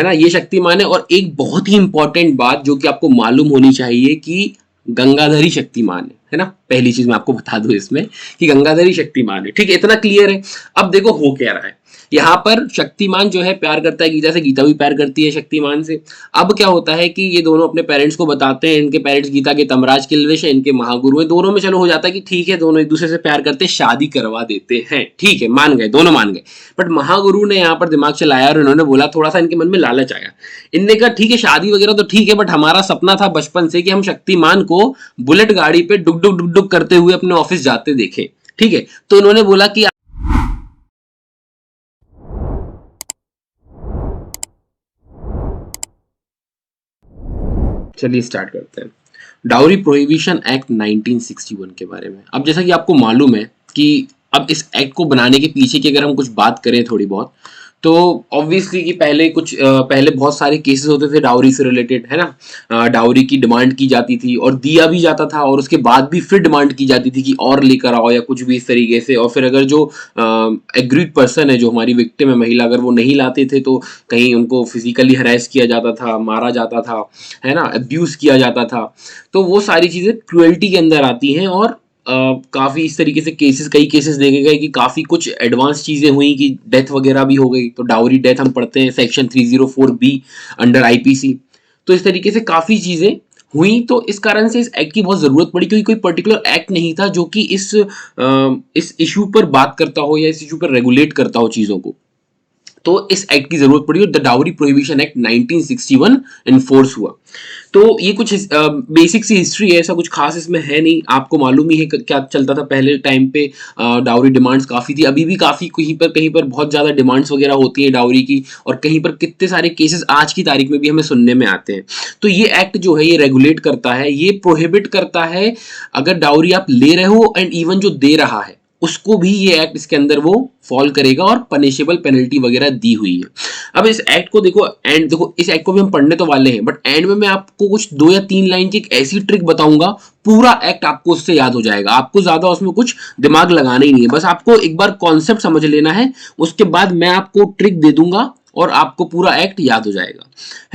है ना, ये शक्तिमान है। और एक बहुत ही इंपॉर्टेंट बात जो कि आपको मालूम होनी चाहिए कि गंगाधरी शक्तिमान है ना। पहली चीज मैं आपको बता दूं इसमें कि गंगाधरी शक्तिमान है, ठीक है, इतना क्लियर है। अब देखो हो क्या रहा है, यहाँ पर शक्तिमान जो है प्यार करता है गीता से, गीता भी प्यार करती है शक्तिमान से। अब क्या होता है कि ये दोनों अपने पेरेंट्स को बताते हैं, इनके पेरेंट्स गीता के तमराज किल्विश है, इनके महागुरु हैं, दोनों में चलो हो जाता है कि ठीक है दोनों एक दूसरे से प्यार करते हैं, शादी करवा देते हैं, ठीक है, मान गए, दोनों मान गए। बट महागुरु ने यहाँ पर दिमाग चलाया और इन्होंने बोला, थोड़ा सा इनके मन में लालच आया। इनने कहा ठीक है शादी वगैरह तो ठीक है, बट हमारा सपना था बचपन से कि हम शक्तिमान को बुलेट गाड़ी पे डुक डुक डुक डुक करते हुए अपने ऑफिस जाते देखें, ठीक है। तो उन्होंने बोला कि चलिए स्टार्ट करते हैं डाउरी प्रोहिबिशन एक्ट 1961 के बारे में। अब जैसा कि आपको मालूम है कि अब इस एक्ट को बनाने के पीछे की अगर हम कुछ बात करें थोड़ी बहुत, तो ऑब्वियसली कि पहले बहुत सारे केसेस होते थे डाउरी से रिलेटेड, है ना। डाउरी की डिमांड की जाती थी और दिया भी जाता था, और उसके बाद भी फिर डिमांड की जाती थी कि और लेकर आओ या कुछ भी इस तरीके से। और फिर अगर जो एग्रीड पर्सन है, जो हमारी विक्टिम है महिला, अगर वो नहीं लाते थे तो कहीं उनको फिजिकली हरास किया जाता था, मारा जाता था, है ना, अब्यूज किया जाता था। तो वो सारी चीजें क्रुएल्टी के अंदर आती हैं। और काफी इस तरीके से कई केसेस देखे गए कि काफी कुछ एडवांस चीजें हुई कि डेथ वगैरह भी हो गई। तो डाउरी डेथ हम पढ़ते हैं सेक्शन 304B अंडर आईपीसी। तो इस तरीके से काफी चीजें हुई। तो इस कारण से इस एक्ट की बहुत जरूरत पड़ी, क्योंकि कोई पर्टिकुलर एक्ट नहीं था जो कि इस इशू पर बात करता हो या इस इशू पर रेगुलेट करता हो चीजों को। तो इस एक्ट की जरूरत पड़ी और the dowry prohibition act 1961 enforce हुआ। तो ये कुछ बेसिक सी हिस्ट्री है, ऐसा कुछ खास इसमें है नहीं। आपको मालूम ही है क्या चलता था पहले टाइम पे। डाउरी डिमांड्स काफ़ी थी, अभी भी काफ़ी कहीं पर बहुत ज़्यादा डिमांड्स वगैरह होती है डाउरी की, और कहीं पर कितने सारे केसेस आज की तारीख में भी हमें सुनने में आते हैं। तो ये एक्ट जो है ये रेगुलेट करता है, ये प्रोहिबिट करता है अगर डाउरी आप ले रहे हो, एंड इवन जो दे रहा है उसको भी ये एक्ट इसके अंदर वो फॉल करेगा, और पनिशेबल पेनल्टी वगैरह दी हुई है। अब इस एक्ट को देखो, एंड देखो इस एक्ट को भी हम पढ़ने तो वाले हैं, बट एंड में मैं आपको कुछ 2 या 3 लाइन की एक ऐसी ट्रिक बताऊंगा, पूरा एक्ट आपको उससे याद हो जाएगा। आपको ज्यादा उसमें कुछ दिमाग लगाना ही नहीं है, बस आपको एक बार कॉन्सेप्ट समझ लेना है, उसके बाद मैं आपको ट्रिक दे दूंगा और आपको पूरा एक्ट याद हो जाएगा,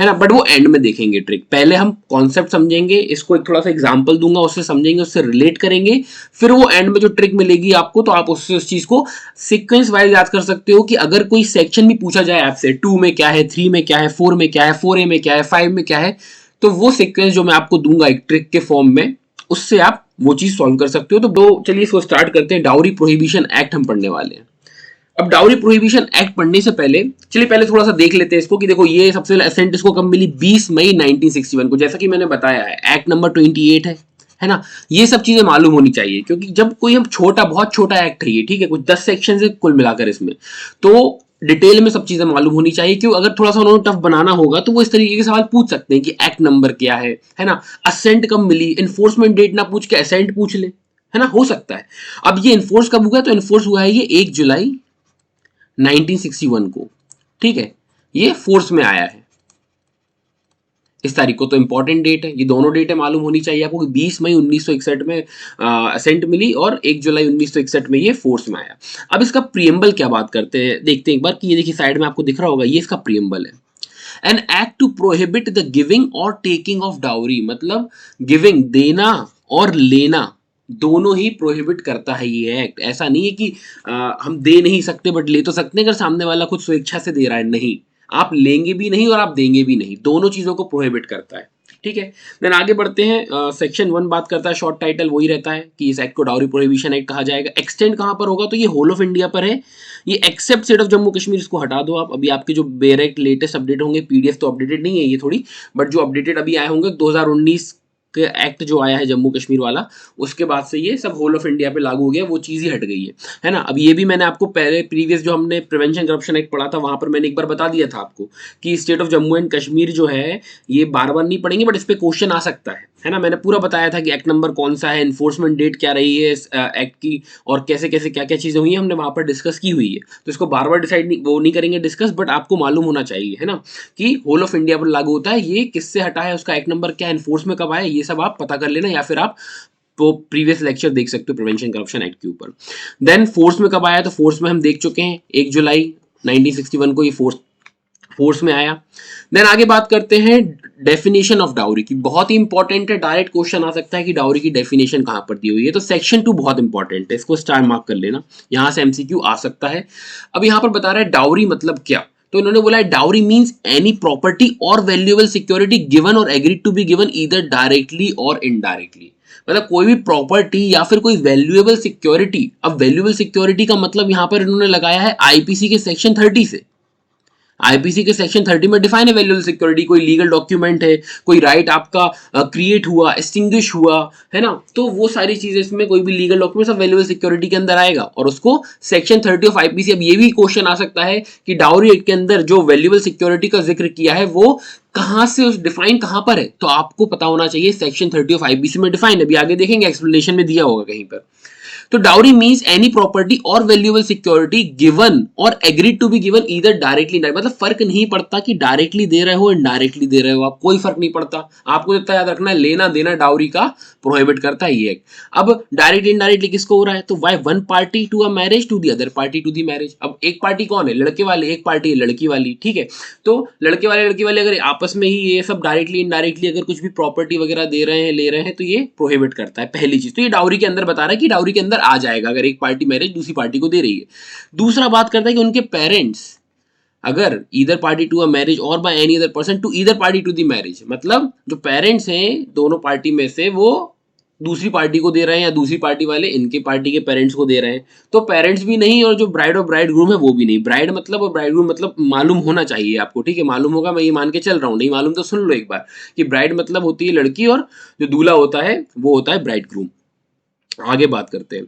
है ना। बट वो एंड में देखेंगे ट्रिक, पहले हम कॉन्सेप्ट समझेंगे, इसको एक थोड़ा सा एग्जांपल दूंगा, उससे समझेंगे, उससे रिलेट करेंगे, फिर वो एंड में जो ट्रिक मिलेगी आपको, तो आप उससे उस चीज को सीक्वेंस वाइज याद कर सकते हो। कि अगर कोई सेक्शन भी पूछा जाए आपसे 2 में क्या है, 3 में क्या है, 4 में क्या है, 4A में क्या है, 5 में क्या है, तो वो सीक्वेंस जो मैं आपको दूंगा एक ट्रिक के फॉर्म में, उससे आप वो चीज सॉल्व कर सकते हो। तो चलिए इसको स्टार्ट करते हैं। डाउरी प्रोहिबिशन एक्ट हम पढ़ने वाले हैं। अब डाउरी प्रोहिबिशन एक्ट पढ़ने से पहले चलिए पहले थोड़ा सा देख लेते हैं इसको, कि देखो ये सबसे पहले असेंट इसको कब मिली, 20 मई 1961 को, जैसा कि मैंने बताया है एक्ट नंबर 28 है ना। ये सब चीजें मालूम होनी चाहिए, क्योंकि जब कोई हम बहुत छोटा एक्ट है ये, ठीक है, कुछ 10 सेक्शन है कुल मिलाकर इसमें, तो डिटेल में सब चीजें मालूम होनी चाहिए। क्यों, अगर थोड़ा सा उन्होंने टफ बनाना होगा तो वो इस तरीके के सवाल पूछ सकते हैं कि एक्ट नंबर क्या है ना, असेंट कब मिली, इन्फोर्समेंट डेट ना पूछ के असेंट पूछ ले, है ना, हो सकता है। अब ये इन्फोर्स कब हुआ, तो इन्फोर्स हुआ है ये 1 जुलाई 1961 को, ठीक है, ये फोर्स में आया है इस तारीख को। तो इंपॉर्टेंट डेट है, ये दोनों डेटें मालूम होनी चाहिए आपको कि 20 मई 1961 में असेंट मिली और 1 जुलाई 1961 में ये फोर्स में आया। अब इसका प्रियम्बल क्या बात करते हैं, देखते हैं एक बार, कि ये देखिए साइड में आपको दिख रहा होगा, ये इसका प्रियम्बल है। An act to prohibit the giving और टेकिंग ऑफ डाउरी, मतलब गिविंग देना और लेना दोनों ही प्रोहिबिट करता है ये एक्ट। ऐसा नहीं है कि हम दे नहीं सकते बट ले तो सकते हैं, अगर सामने वाला खुद स्वेच्छा से दे रहा है, नहीं, आप लेंगे भी नहीं और आप देंगे भी नहीं, दोनों चीजों को प्रोहिबिट करता है, ठीक है। देन आगे बढ़ते हैं। सेक्शन 1 बात करता है, शॉर्ट टाइटल वही रहता है कि इस एक्ट को डाउरी प्रोहिबिशन एक्ट कहा जाएगा। एक्सटेंड कहां पर होगा, तो ये होल ऑफ इंडिया पर है, ये except state of Jammu Kashmir, इसको हटा दो आप। अभी आपके जो बेयर एक्ट लेटेस्ट अपडेट होंगे, पीडीएफ तो अपडेटेड नहीं है ये थोड़ी, बट जो अपडेटेड अभी आए होंगे 2019 एक्ट जो आया है जम्मू कश्मीर वाला, उसके बाद से ये सब होल ऑफ इंडिया पे लागू हो गया, वो चीज ही हट गई है ना। अब ये भी मैंने आपको पहले प्रीवियस जो हमने प्रिवेंशन करप्शन एक्ट पढ़ा था वहां पर मैंने एक बार बता दिया था आपको कि state of Jammu and Kashmir जो है ये बार बार नहीं पढ़ेंगे, बट इस पे क्वेश्चन आ सकता है ना। मैंने पूरा बताया था कि एक्ट नंबर कौन सा है, इन्फोर्समेंट डेट क्या रही है इस एक्ट की, और कैसे कैसे क्या क्या चीजें हुई है, हमने वहां पर डिस्कस की हुई है। तो इसको बार बार डिसाइड वो नहीं करेंगे डिस्कस, बट आपको मालूम होना चाहिए, है ना, कि होल ऑफ इंडिया पर लागू होता है। ये किससे हटा है, उसका एक्ट नंबर क्या, इन्फोर्स में कब आया, ये सब आप पता कर लेना, या फिर आप तो प्रीवियस लेक्चर देख सकते हो प्रिवेंशन करप्शन एक्ट के ऊपर। देन फोर्स में कब आया, तो फोर्स में हम देख चुके हैं 1 जुलाई 1961 को ये फोर्स फोर्स में आया। देन आगे बात करते हैं डेफिनेशन ऑफ डाउरी की, बहुत ही इंपॉर्टेंट है, डायरेक्ट क्वेश्चन आ सकता है कि डाउरी की डेफिनेशन कहां पर दी हुई है। तो सेक्शन 2 बहुत इंपॉर्टेंट है, इसको स्टार मार्क कर लेना, यहां से एमसीक्यू आ सकता है। अब यहां पर बता रहा है डाउरी मतलब क्या, तो इन्होंने बोला है dowry means any property or valuable security given or agreed to be given either directly or indirectly. मतलब कोई भी प्रॉपर्टी या फिर कोई वैल्यूएबल सिक्योरिटी। अब वैल्यूएबल सिक्योरिटी का मतलब यहां पर इन्होंने लगाया है आईपीसी के सेक्शन 30 से। आईपीसी के सेक्शन 30 में डिफाइन है वैल्यूएबल सिक्योरिटी, कोई लीगल डॉक्यूमेंट है, कोई राइट आपका क्रिएट हुआ, एक्सटिंग्विश हुआ, है ना, तो वो सारी चीजें इसमें, कोई भी लीगल डॉक्यूमेंट सब वैल्यूएबल सिक्योरिटी के अंदर आएगा और उसको सेक्शन 30 ऑफ आईपीसी। अब ये भी क्वेश्चन आ सकता है कि डाउरी एक्ट के अंदर जो वैल्यूएबल सिक्योरिटी का जिक्र किया है वो कहां से डिफाइन कहां पर है, तो आपको पता होना चाहिए सेक्शन 30 ऑफ आईपीसी में डिफाइन है, अभी आगे देखेंगे एक्सप्लेनेशन में दिया होगा कहीं पर। तो dowry means any property or valuable security given or agreed to be given either directly, मतलब फर्क नहीं पड़ता कि डायरेक्टली दे रहे हो इनडायरेक्टली दे रहे हो, आप कोई फर्क नहीं पड़ता। आपको इतना याद रखना है, लेना देना डाउरी का प्रोहिबिट करता है ये। अब डायरेक्ट इनडायरेक्टली किसको हो रहा है, तो by one party to a marriage to the other party to the marriage. अब एक पार्टी कौन है, लड़के वाले, एक पार्टी है लड़की वाली, ठीक है। तो लड़के वाले लड़की वाले अगर आपस में ही ये सब डायरेक्टली इनडायरेक्टली अगर कुछ भी प्रॉपर्टी वगैरह दे रहे हैं ले रहे हैं तो ये प्रोहिबिट करता है, पहली चीज। तो ये डाउरी के अंदर बता रहा है कि डाउरी के अंदर आ जाएगा अगर एक पार्टी मैरिज दूसरी पार्टी को दे रही है। दूसरा बात करता है कि उनके पेरेंट्स अगर either party to a marriage और by any other person to either party to the marriage, मतलब जो पेरेंट्स हैं दोनों पार्टी में से वो दूसरी पार्टी को दे रहे हैं या दूसरी पार्टी वाले इनके पार्टी के पेरेंट्स को दे रहे हैं, तो पेरेंट्स भी नहीं और जो ब्राइड और ब्राइड ग्रूम है वो भी नहीं। ब्राइड मतलब और ब्राइड ग्रूम मतलब मालूम होना चाहिए आपको, ठीक है, मालूम होगा, मैं ये मान के चल रहा हूँ, नहीं मालूम तो सुन लो एक बार कि ब्राइड मतलब होती है लड़की और जो दूल्हा होता है वो होता है ब्राइड ग्रूम। आगे बात करते हैं।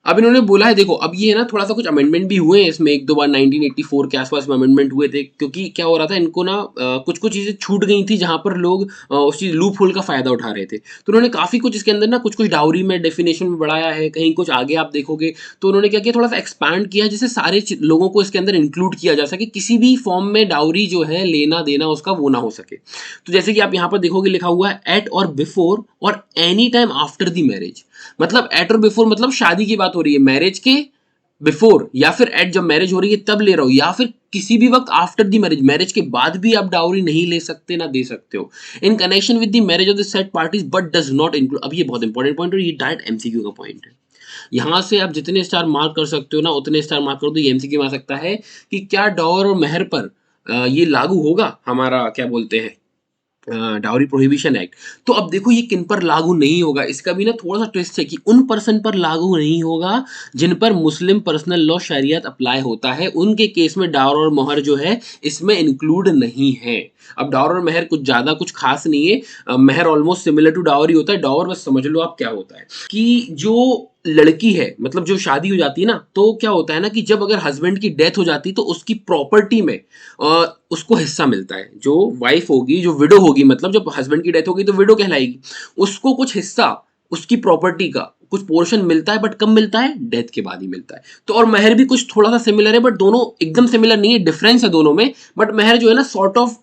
अब इन्होंने बोला है, देखो अब ये ना थोड़ा सा कुछ अमेंडमेंट भी हुए हैं इसमें, एक दो बार 1984 के आसपास में अमेंडमेंट हुए थे, क्योंकि क्या हो रहा था इनको ना कुछ कुछ चीजें छूट गई थी जहां पर लोग उस चीज लूप होल का फायदा उठा रहे थे। तो उन्होंने काफी कुछ इसके अंदर ना कुछ कुछ डाउरी में डेफिनेशन में बढ़ाया है, कहीं कुछ आगे आप देखोगे तो उन्होंने क्या किया, थोड़ा सा एक्सपैंड किया जिससे सारे लोगों को इसके अंदर इंक्लूड किया जा सके, किसी भी फॉर्म में डाउरी जो है लेना देना उसका वो ना हो सके। तो जैसे कि आप यहाँ पर देखोगे लिखा हुआ है एट और बिफोर और any time after the marriage. मतलब एट और बिफोर मतलब शादी की बात हो रही है, मैरिज के बिफोर या फिर एट जब मैरिज हो रही है तब ले रहा हो, या फिर किसी भी वक्त आफ्टर द मैरिज, मैरिज के बाद भी आप डाउरी नहीं ले सकते ना दे सकते हो। इन connection with the marriage of the set parties but does not include. अब ये बहुत इंपॉर्टेंट पॉइंट है, ये डायरेक्ट एमसीक्यू का पॉइंट है। यहां से आप जितने स्टार मार्क कर सकते हो ना उतने स्टार मार्क करो, तो ये एमसीक्यू में आ सकता है कि क्या डॉर और मेहर पर ये लागू होगा हमारा क्या बोलते हैं डाउरी प्रोहिबिशन एक्ट। तो अब देखो ये किन पर लागू नहीं होगा, इसका भी ना थोड़ा सा ट्विस्ट है कि उन पर्सन पर लागू नहीं होगा जिन पर मुस्लिम पर्सनल लॉ शरीयत अप्लाई होता है, उनके केस में डावर और मोहर जो है इसमें इंक्लूड नहीं है। अब डावर और मेहर कुछ ज्यादा कुछ खास नहीं है, मेहर ऑलमोस्ट सिमिलर टू डावर ही होता है, डावर बस समझ लो आप क्या होता है कि जो लड़की है मतलब जो शादी हो जाती है ना, तो क्या होता है ना कि जब अगर हस्बैंड की डेथ हो जाती है तो उसकी प्रॉपर्टी में उसको हिस्सा मिलता है। जो वाइफ होगी, जो विडो होगी, मतलब जब हस्बैंड की डेथ होगी तो विडो कहलाएगी, उसको कुछ हिस्सा उसकी प्रॉपर्टी का कुछ पोर्शन मिलता है, बट कब मिलता है, डेथ के बाद ही मिलता है। तो और मेहर भी कुछ थोड़ा सा सिमिलर है, बट दोनों एकदम सिमिलर नहीं है, डिफरेंस है दोनों में। बट मेहर जो है ना सॉर्ट ऑफ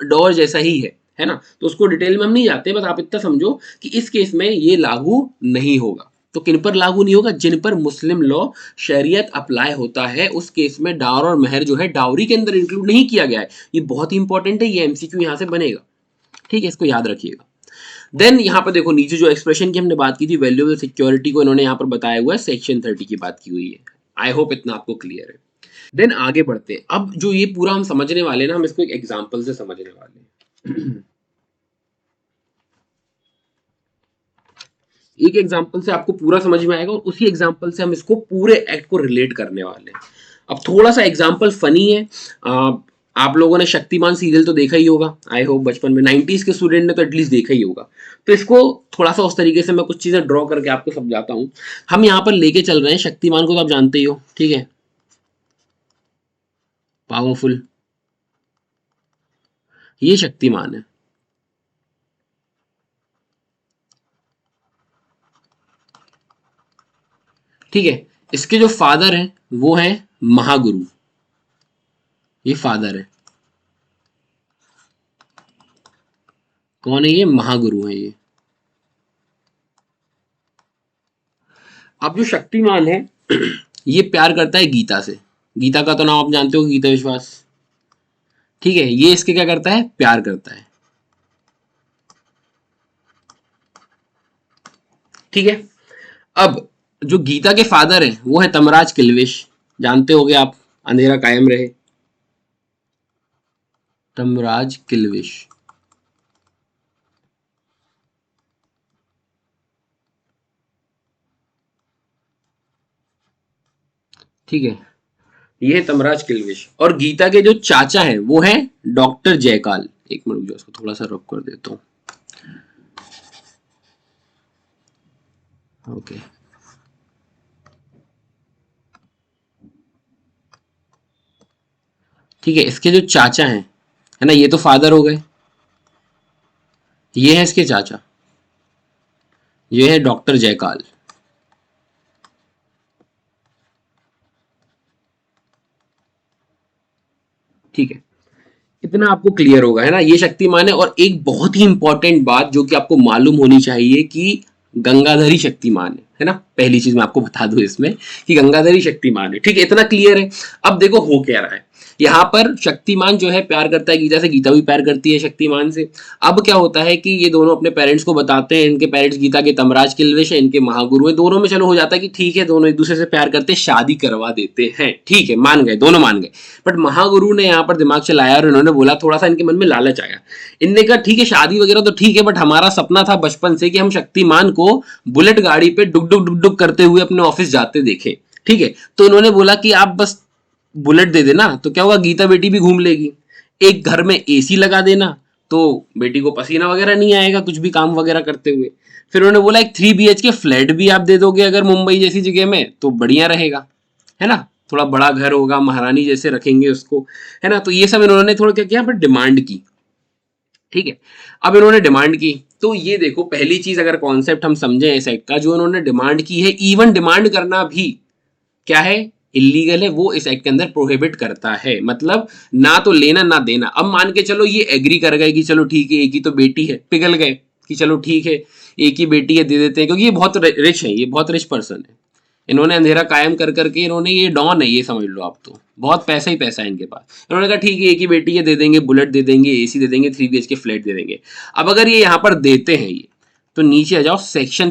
डॉर जैसा ही है ना, तो उसको डिटेल में हम नहीं जाते, बस आप इतना समझो कि इस केस में ये लागू नहीं होगा। तो किन पर लागू नहीं होगा, जिन पर मुस्लिम लॉ शरीयत अप्लाई होता है उस केस में डावर और मेहर जो है डाउरी के अंदर इंक्लूड नहीं किया गया है। ये बहुत ही इंपॉर्टेंट है, ये एमसीक्यू यहां से बनेगा, ठीक है, इसको याद रखिएगा। देन यहाँ पर देखो नीचे जो एक्सप्रेशन की हमने बात की थी वैल्यूएबल सिक्योरिटी को इन्होंने यहाँ पर बताया हुआ है, सेक्शन 30 की बात की हुई है। आई होप इतना आपको क्लियर है। देन आगे बढ़ते हैं, अब जो ये पूरा हम समझने वाले हैं ना, हम इसको एक एग्जाम्पल से समझने वाले हैं। एक एग्जाम्पल से आपको पूरा समझ में आएगा और उसी एग्जाम्पल से हम इसको पूरे एक्ट को रिलेट करने वाले हैं। अब थोड़ा सा एग्जाम्पल फनी है। आप लोगों ने शक्तिमान सीरियल तो देखा ही होगा, आई होप बचपन में 90s के स्टूडेंट ने तो एटलीस्ट देखा ही होगा। तो इसको थोड़ा सा उस तरीके से मैं कुछ चीजें ड्रॉ करके आपको समझाता हूँ। हम यहाँ पर लेके चल रहे हैं शक्तिमान को, तो आप जानते ही हो, ठीक है, पावरफुल, ये शक्तिमान है, ठीक है। इसके जो फादर हैं वो है महागुरु, ये फादर है, कौन है ये, महागुरु है ये। अब जो शक्तिमान है ये प्यार करता है गीता से। गीता का तो नाम आप जानते हो, गीता विश्वास, ठीक है, ये इसके क्या करता है, प्यार करता है। ठीक है, अब जो गीता के फादर हैं वो है तमराज किल्विश, जानते होगे आप, अंधेरा कायम रहे, तमराज किल्विश। ठीक है, ये है तमराज किल्विश, और गीता के जो चाचा हैं वो हैं डॉक्टर जयकाल। एक मिनट, जो इसको थोड़ा सा रब कर देता हूँ। ओके, ठीक है, इसके जो चाचा हैं, है ना, ये तो फादर हो गए, ये है इसके चाचा, ये है डॉक्टर जयकाल। ठीक है, इतना आपको क्लियर होगा, है ना, ये शक्तिमान है। और एक बहुत ही इंपॉर्टेंट बात जो कि आपको मालूम होनी चाहिए कि गंगाधरी शक्तिमान है ना, पहली चीज मैं आपको बता दूं इसमें कि गंगाधरी शक्तिमान है। ठीक है, इतना क्लियर है। अब देखो हो क्या रहा है, यहाँ पर शक्तिमान जो है प्यार करता है गीता से, गीता भी प्यार करती है शक्तिमान से। अब क्या होता है कि ये दोनों अपने पेरेंट्स को बताते हैं, इनके पेरेंट्स गीता के तमराज किल्विश है, इनके महागुरु है, दोनों में चलो हो जाता है कि ठीक है दोनों एक दूसरे से प्यार करते, शादी करवा देते हैं। ठीक है, मान गए, दोनों मान गए। बट महागुरु ने यहाँ पर दिमाग चलाया और इन्होंने बोला, थोड़ा सा इनके मन में लालच आया। इनने कहा ठीक है शादी वगैरह तो ठीक है, बट हमारा सपना था बचपन से कि हम शक्तिमान को बुलेट गाड़ी पे डुक डुक डुक डुक करते हुए अपने ऑफिस जाते देखें। ठीक है, तो उन्होंने बोला कि आप बस बुलेट दे देना तो क्या होगा, गीता बेटी भी घूम लेगी। एक घर में एसी लगा देना तो बेटी को पसीना वगैरह नहीं आएगा कुछ भी काम वगैरह करते हुए। फिर उन्होंने बोला एक 3 BHK फ्लैट भी आप दे दोगे अगर मुंबई जैसी जगह में तो बढ़िया रहेगा, है ना, थोड़ा बड़ा घर होगा, महारानी जैसे रखेंगे उसको, है ना। तो ये सब इन्होंने थोड़ा क्या किया, पर डिमांड की। ठीक है, अब इन्होंने डिमांड की, तो ये देखो पहली चीज अगर कॉन्सेप्ट हम समझे इस एक्ट का, जो इन्होंने डिमांड की है, इवन डिमांड करना भी क्या है, इलीगल है, वो इस एक्ट के अंदर प्रोहिबिट करता है। मतलब ना तो लेना ना देना। अब मान के चलो ये एग्री कर गए कि चलो ठीक है एक ही तो बेटी है, पिघल गए कि चलो ठीक है एक ही बेटी है दे देते हैं, क्योंकि ये बहुत रिच है, ये बहुत रिच पर्सन है। इन्होंने अंधेरा कायम कर करके, इन्होंने, ये डॉन है ये समझ लो आप, तो बहुत पैसा ही पैसा है इनके पास। इन्होंने कहा ठीक है एक ही बेटी है दे देंगे, बुलेट दे देंगे, एसी दे देंगे, 3 BHK फ्लैट दे देंगे। अब अगर ये यहाँ पर देते हैं ये, तो नीचे आ जाओ, सेक्शन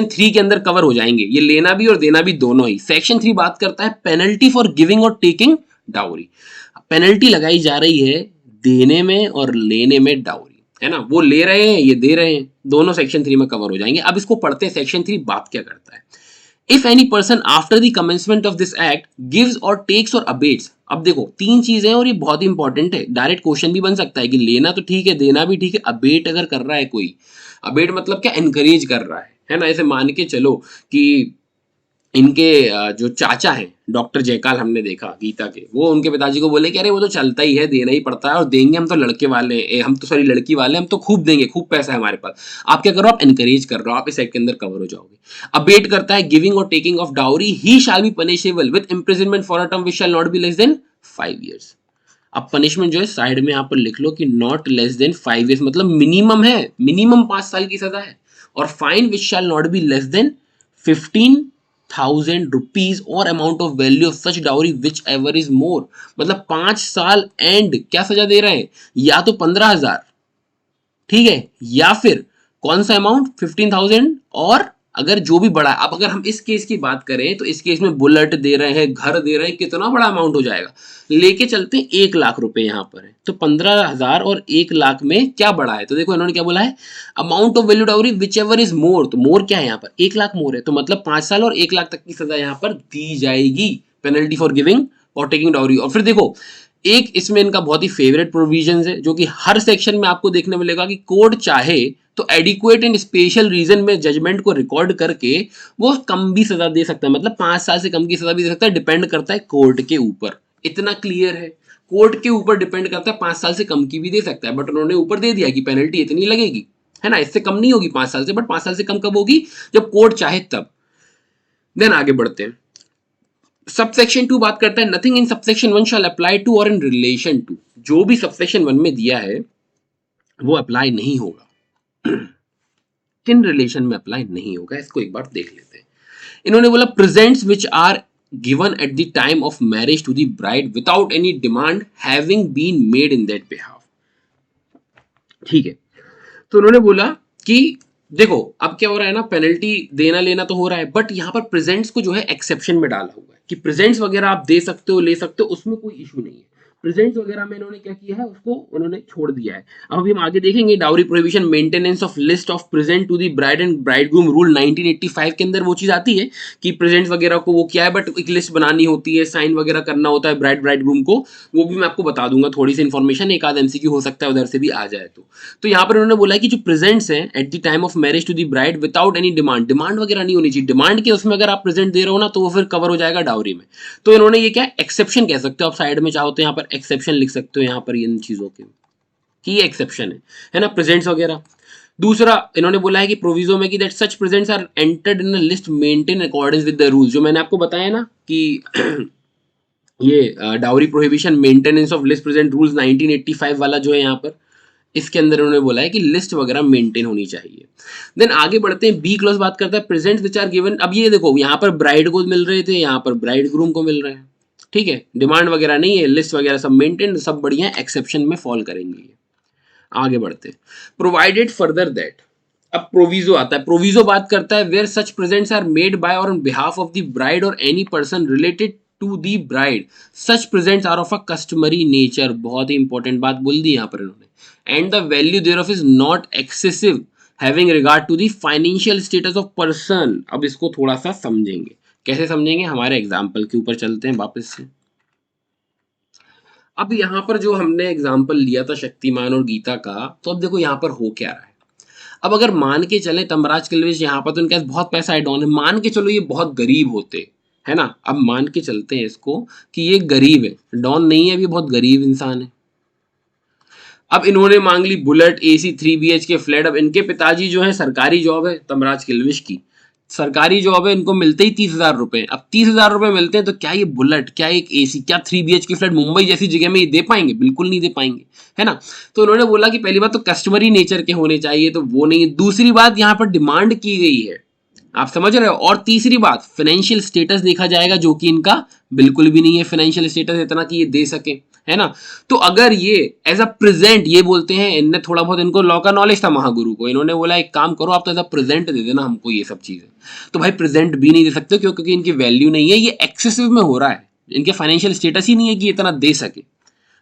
3 के अंदर कवर हो जाएंगे, ये लेना भी और देना भी दोनों ही। सेक्शन 3 बात करता है पेनल्टी फॉर गिविंग और टेकिंग डाउरी। पेनल्टी लगाई जा रही है देने में और लेने में डाउरी, है ना, वो ले रहे हैं ये दे रहे हैं, दोनों सेक्शन 3 में कवर हो जाएंगे। अब इसको पढ़ते हैं सेक्शन 3 बात क्या करता है। If any person after the commencement of this act gives और टेक्स और अबेट्स। अब देखो 3 चीजें और ये बहुत ही इंपॉर्टेंट है, डायरेक्ट क्वेश्चन भी बन सकता है कि लेना तो ठीक है देना भी ठीक है, अबेट अगर कर रहा है कोई, अबेट मतलब क्या, एनकरेज कर रहा है ना। ऐसे मान के चलो कि इनके जो चाचा हैं डॉक्टर जयकाल, हमने देखा गीता के, वो उनके पिताजी को बोले कि अरे वो तो चलता ही है, देना ही पड़ता है और देंगे, हम तो लड़के वाले हैं, हम तो सॉरी लड़की वाले, हम तो खूब देंगे, खूब पैसा है हमारे पास। आप क्या करो, आप एनकरेज कर रहे हो, आप इस एक्ट के अंदर कवर हो जाओगे। अबेट करता है गिविंग और taking of dowry, he shall be punishable with imprisonment for a term which shall not be less than 5 years। अब पनिशमेंट जो है साइड में यहाँ पर लिख लो कि नॉट लेस देन 5 years, मतलब मिनिमम है, मिनिमम 5 साल की सजा है। और fine which shall not be less than 15,000 rupees और amount of value of such dowry whichever is मोर। मतलब 5 साल एंड क्या सजा दे रहे हैं, या तो 15,000, ठीक है, या फिर कौन सा अमाउंट 15,000, और अगर जो भी बड़ा है। अब अगर हम इस केस की बात करें तो इस केस में बुलेट दे रहे हैं, घर दे रहे हैं, कितना बड़ा अमाउंट हो जाएगा। लेके चलते 1 लाख रुपए यहाँ पर है, तो 15,000 और 1 लाख में क्या बड़ा है, तो देखो इन्होंने क्या बोला है, amount of value dowry whichever is मोर। तो मोर क्या है यहाँ पर, 1 लाख मोर है, तो मतलब 5 साल और 1 लाख तक की सजा यहाँ पर दी जाएगी, पेनल्टी फॉर गिविंग और टेकिंग डाउरी। और फिर देखो एक इसमें इनका बहुत ही फेवरेट प्रोविजन है, जो कि हर सेक्शन में आपको देखने मिलेगा कि कोर्ट चाहे तो एडिक्वेट एंड स्पेशल रीजन में जजमेंट को रिकॉर्ड करके वो कम भी सजा दे सकता है, मतलब 5 साल से कम की सजा भी दे सकता है, डिपेंड करता है कोर्ट के ऊपर। इतना क्लियर है, कोर्ट के ऊपर डिपेंड करता है, 5 साल से कम की भी दे सकता है, बट उन्होंने ऊपर दे दिया कि पेनल्टी इतनी लगेगी, है ना, इससे कम नहीं होगी 5 साल से, बट 5 साल से कम कब होगी, जब कोर्ट चाहे तब। देन आगे बढ़ते हैं, सबसेक्शन 2 बात करता है nothing in subsection 1 shall apply to or in relation to. जो भी सबसेक्शन 1 में दिया है वो अप्लाई नहीं होगा, किन रिलेशन में अप्लाई नहीं होगा, इसको एक बार देख लेते हैं। इन्होंने बोला presents which are given at the time of marriage to the bride without any demand having been made in that behalf। ठीक है, तो उन्होंने बोला कि देखो अब क्या हो रहा है ना, पेनल्टी देना लेना तो हो रहा है, बट यहाँ पर प्रेजेंट्स को जो है एक्सेप्शन में डाला हुआ है कि प्रेजेंट्स वगैरह आप दे सकते हो, ले सकते हो, उसमें कोई इशू नहीं है। प्रेजेंट्स वगैरह में इन्होंने क्या किया है, उसको उन्होंने छोड़ दिया है। अब अभी हम आगे देखेंगे dowry prohibition maintenance of list of present to the bride and bridegroom rule 1985 के अंदर वो चीज आती है कि प्रेजेंट्स वगैरह को वो क्या है, बट एक लिस्ट बनानी होती है, साइन वगैरह करना होता है ब्राइड ब्राइडग्रूम को, वो भी मैं आपको बता दूंगा थोड़ी सी इन्फॉर्मेशन, एक आध एमसीक्यू हो सकता है उधर से भी आ जाए। तो यहाँ पर उन्होंने बोला है कि जो प्रेजेंट्स हैं at the time of marriage to the bride without any demand, demand वगैरह नहीं होनी चाहिए, डिमांड के उसमें अगर आप प्रेजेंट दे रहे हो ना तो वो फिर कवर हो जाएगा डाउरी में। तो इन्होंने ये क्या एक्सेप्शन कह सकते हो, आप साइड में चाहो तो यहाँ पर एक्सेप्शन लिख सकते हो यहाँ पर इन चीजों के कि ये एक्सेप्शन है ना, प्रेजेंट्स वगैरह। दूसरा इन्होंने बोला है कि प्रोविजो में कि that such presents are entered in a list maintain according with the rules, जो मैंने आपको बताया ना कि ये dowry prohibition maintenance of list present rules 1985 वाला जो है यहाँ पर, इसके अंदर उन्होंने बोला है कि लिस्ट वगैरह मेंटेन होनी चाहिए। देन आगे बढ़ते हैं, बी क्लॉज बात करता है प्रेजेंट्स व्हिच आर गिवन। अब ये देखो यहाँ पर ब्राइड को मिल रहे थे, यहाँ पर ब्राइड ग्रूम को मिल रहे हैं, ठीक है, डिमांड वगैरह नहीं है, लिस्ट वगैरह सब मेंटेन, सब बढ़िया, एक्सेप्शन में फॉल करेंगे ये। आगे बढ़ते हैं, प्रोवाइडेड फर्दर दैट, अब प्रोविजो आता है, प्रोविजो बात करता है where such presents are made by और on behalf of the bride और any person related to the bride, such presents are of a customary nature, बहुत ही इंपॉर्टेंट बात बोल दी यहाँ पर इन्होंने, and the value thereof is not excessive having regard to the financial status of person. अब इसको थोड़ा सा समझेंगे, कैसे समझेंगे, हमारे एग्जाम्पल के ऊपर चलते हैं वापस से। अब यहाँ पर जो हमने एग्जाम्पल लिया था शक्तिमान और गीता का, तो अब देखो यहाँ पर हो क्या रहा है। अब अगर मान के चले तमराज किल्विश यहाँ पर तो इनके पास बहुत पैसा है, डॉन है, मान के चलो ये बहुत गरीब होते है ना, अब मान के चलते हैं इसको कि ये गरीब है, डॉन नहीं है, अभी बहुत गरीब इंसान है। अब इन्होंने मांग ली बुलेट, एसी, 3 BHK फ्लैट। अब इनके पिताजी जो है सरकारी जॉब है तमराज किल्विश की, सरकारी जॉब है, इनको मिलते ही 30,000 रुपए। अब 30,000 रुपए मिलते हैं तो क्या ये बुलेट, क्या एक एसी, क्या 3 BHK फ्लैट मुंबई जैसी जगह में ये दे पाएंगे? बिल्कुल नहीं दे पाएंगे, है ना। तो उन्होंने बोला कि पहली बात तो कस्टमरी नेचर के होने चाहिए, तो वो नहीं है। दूसरी बात यहाँ पर डिमांड की गई है, आप समझ रहे हो। और तीसरी बात फाइनेंशियल स्टेटस देखा जाएगा, जो कि इनका बिल्कुल भी नहीं है फाइनेंशियल स्टेटस इतना कि ये दे सके, है ना। तो अगर ये एज अ प्रेजेंट, ये बोलते हैं, इनने थोड़ा बहुत, इनको लॉ का नॉलेज था महागुरु को, इन्होंने बोला एक काम करो आप तो एज अ प्रेजेंट दे देना हमको ये सब चीजें, तो भाई प्रेजेंट भी नहीं दे सकते, क्यों? क्योंकि इनकी वैल्यू नहीं है, ये एक्सेसिव में हो रहा है, इनके फाइनेंशियल स्टेटस ही नहीं है कि इतना दे सके।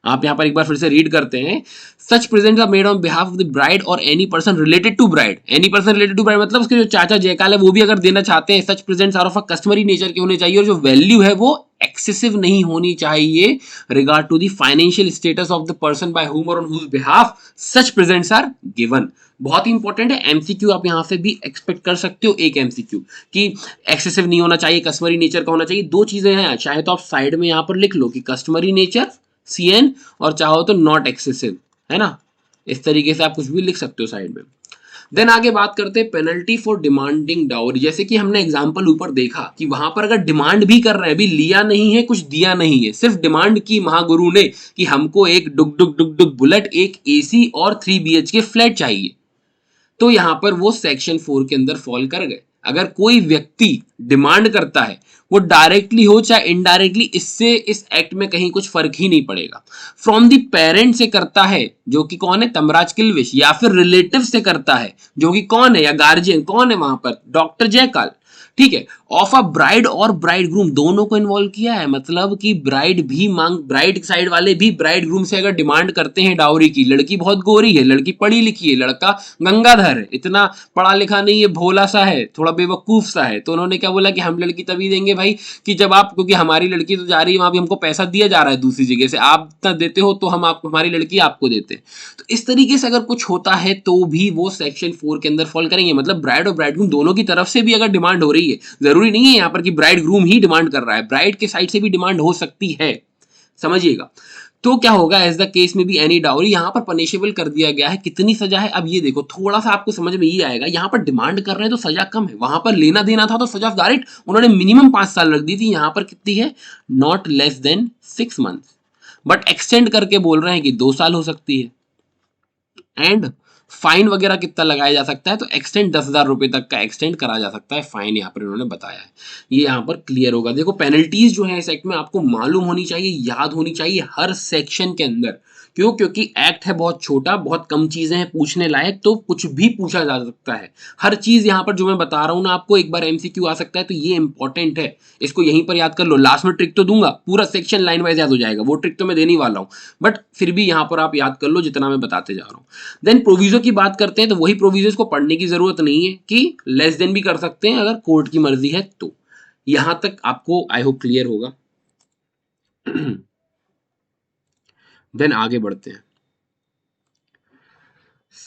आप यहाँ पर एक बार फिर से रीड करते हैं, such present are made on behalf of the bride और any person related to bride, any person related to bride मतलब उसके जो चाचा जयकाल है वो भी अगर देना चाहते हैं। Such presents are of a customary nature के होने चाहिए, और जो वैल्यू है वो एक्सेसिव नहीं होनी चाहिए regard to the financial status of the person by whom और on whose behalf such presents are given. बहुत ही इंपॉर्टेंट है, एमसीक्यू आप यहां से भी एक्सपेक्ट कर सकते हो, एक एमसीक्यू कि एक्सेसिव नहीं होना चाहिए, कस्टमरी नेचर का होना चाहिए। दो चीजें हैं, चाहे तो आप साइड में यहां पर लिख लो कि कस्टमरी नेचर CN, और चाहो तो नॉट एक्सेसिव, है ना, इस तरीके से आप कुछ भी लिख सकते हो साइड में। देन आगे बात करते हैं पेनल्टी फॉर डिमांडिंग डाउरी। जैसे कि हमने एग्जांपल ऊपर देखा कि वहां पर अगर डिमांड भी कर रहे हैं, अभी लिया नहीं है, कुछ दिया नहीं है, सिर्फ डिमांड की महागुरु ने कि हमको एक डुक डुक डुक डुक बुलेट, एक एसी और 3 BHK फ्लैट चाहिए, तो यहां पर वो सेक्शन 4 के अंदर फॉल कर गए। अगर कोई व्यक्ति डिमांड करता है, वो डायरेक्टली हो चाहे इनडायरेक्टली, इससे इस एक्ट में कहीं कुछ फर्क ही नहीं पड़ेगा। फ्रॉम दी पेरेंट से करता है, जो कि कौन है, तमराज किल्विश, या फिर रिलेटिव से करता है, जो कि कौन है, या गार्जियन कौन है वहां पर, डॉक्टर जयकाल, ठीक है, ऑफ अ ब्राइड और ब्राइड ग्रूम, दोनों को इन्वॉल्व किया है। मतलब कि ब्राइड भी ब्राइड साइड वाले भी ब्राइड ग्रूम से अगर डिमांड करते हैं डाउरी की, लड़की बहुत गोरी है, लड़की पढ़ी लिखी है, लड़का गंगाधर है, इतना पढ़ा लिखा नहीं है, भोला सा है, थोड़ा बेवकूफ सा है, तो उन्होंने क्या बोला कि हम लड़की तभी देंगे भाई कि जब आप, क्योंकि हमारी लड़की तो जा रही है वहां भी, हमको पैसा दिया जा रहा है दूसरी जगह से, आप इतना देते हो तो हम आपको, हमारी लड़की आपको देते हैं। तो इस तरीके से अगर कुछ होता है तो भी वो सेक्शन 4 के अंदर फॉल करेंगे। मतलब ब्राइड और ब्राइड ग्रूम दोनों की तरफ से भी अगर डिमांड हो रही है, जरूरी नहीं है यहाँ पर कि ब्राइड ग्रूम ही डिमांड कर रहा है, ब्राइड के साइड से भी डिमांड हो सकती है, समझिएगा। तो क्या होगा, एज द केस में भी एनी डाउरी, यहां पर पनिशेबल कर दिया गया है। कितनी सजा है, अब ये देखो थोड़ा सा आपको समझ में ये आएगा। यहां पर डिमांड कर रहे हैं तो सजा कम है, वहां पर लेना देना था तो सजा डायरेक्ट उन्होंने मिनिमम 5 साल रख दी थी, यहां पर कितनी है, not less then 6 months, but extend करके बोल रहे हैं कि 2 साल हो सकती है। एंड फाइन वगैरह कितना लगाया जा सकता है, तो एक्सटेंड 10,000 रुपए तक का एक्सटेंड करा जा सकता है फाइन, यहाँ पर इन्होंने बताया है। ये यहाँ पर क्लियर होगा। देखो पेनल्टीज जो है इस एक्ट में आपको मालूम होनी चाहिए, याद होनी चाहिए हर सेक्शन के अंदर। क्यों? क्योंकि एक्ट है बहुत छोटा, बहुत कम चीजें हैं पूछने लायक, तो कुछ भी पूछा जा सकता है। हर चीज यहाँ पर जो मैं बता रहा हूँ ना आपको, एक बार एमसीक्यू आ सकता है, तो ये इंपॉर्टेंट है, इसको यहीं पर याद कर लो। लास्ट में ट्रिक तो दूंगा, पूरा सेक्शन लाइन वाइज याद हो जाएगा, वो ट्रिक तो मैं देने वाला हूँ, बट फिर भी यहाँ पर आप याद कर लो जितना मैं बताते जा रहा हूँ। देन प्रोविजो की बात करते हैं, तो वही प्रोविजो को पढ़ने की जरूरत नहीं है कि लेस देन भी कर सकते हैं अगर कोर्ट की मर्जी है तो। यहां तक आपको आई होप क्लियर होगा। देन आगे बढ़ते हैं।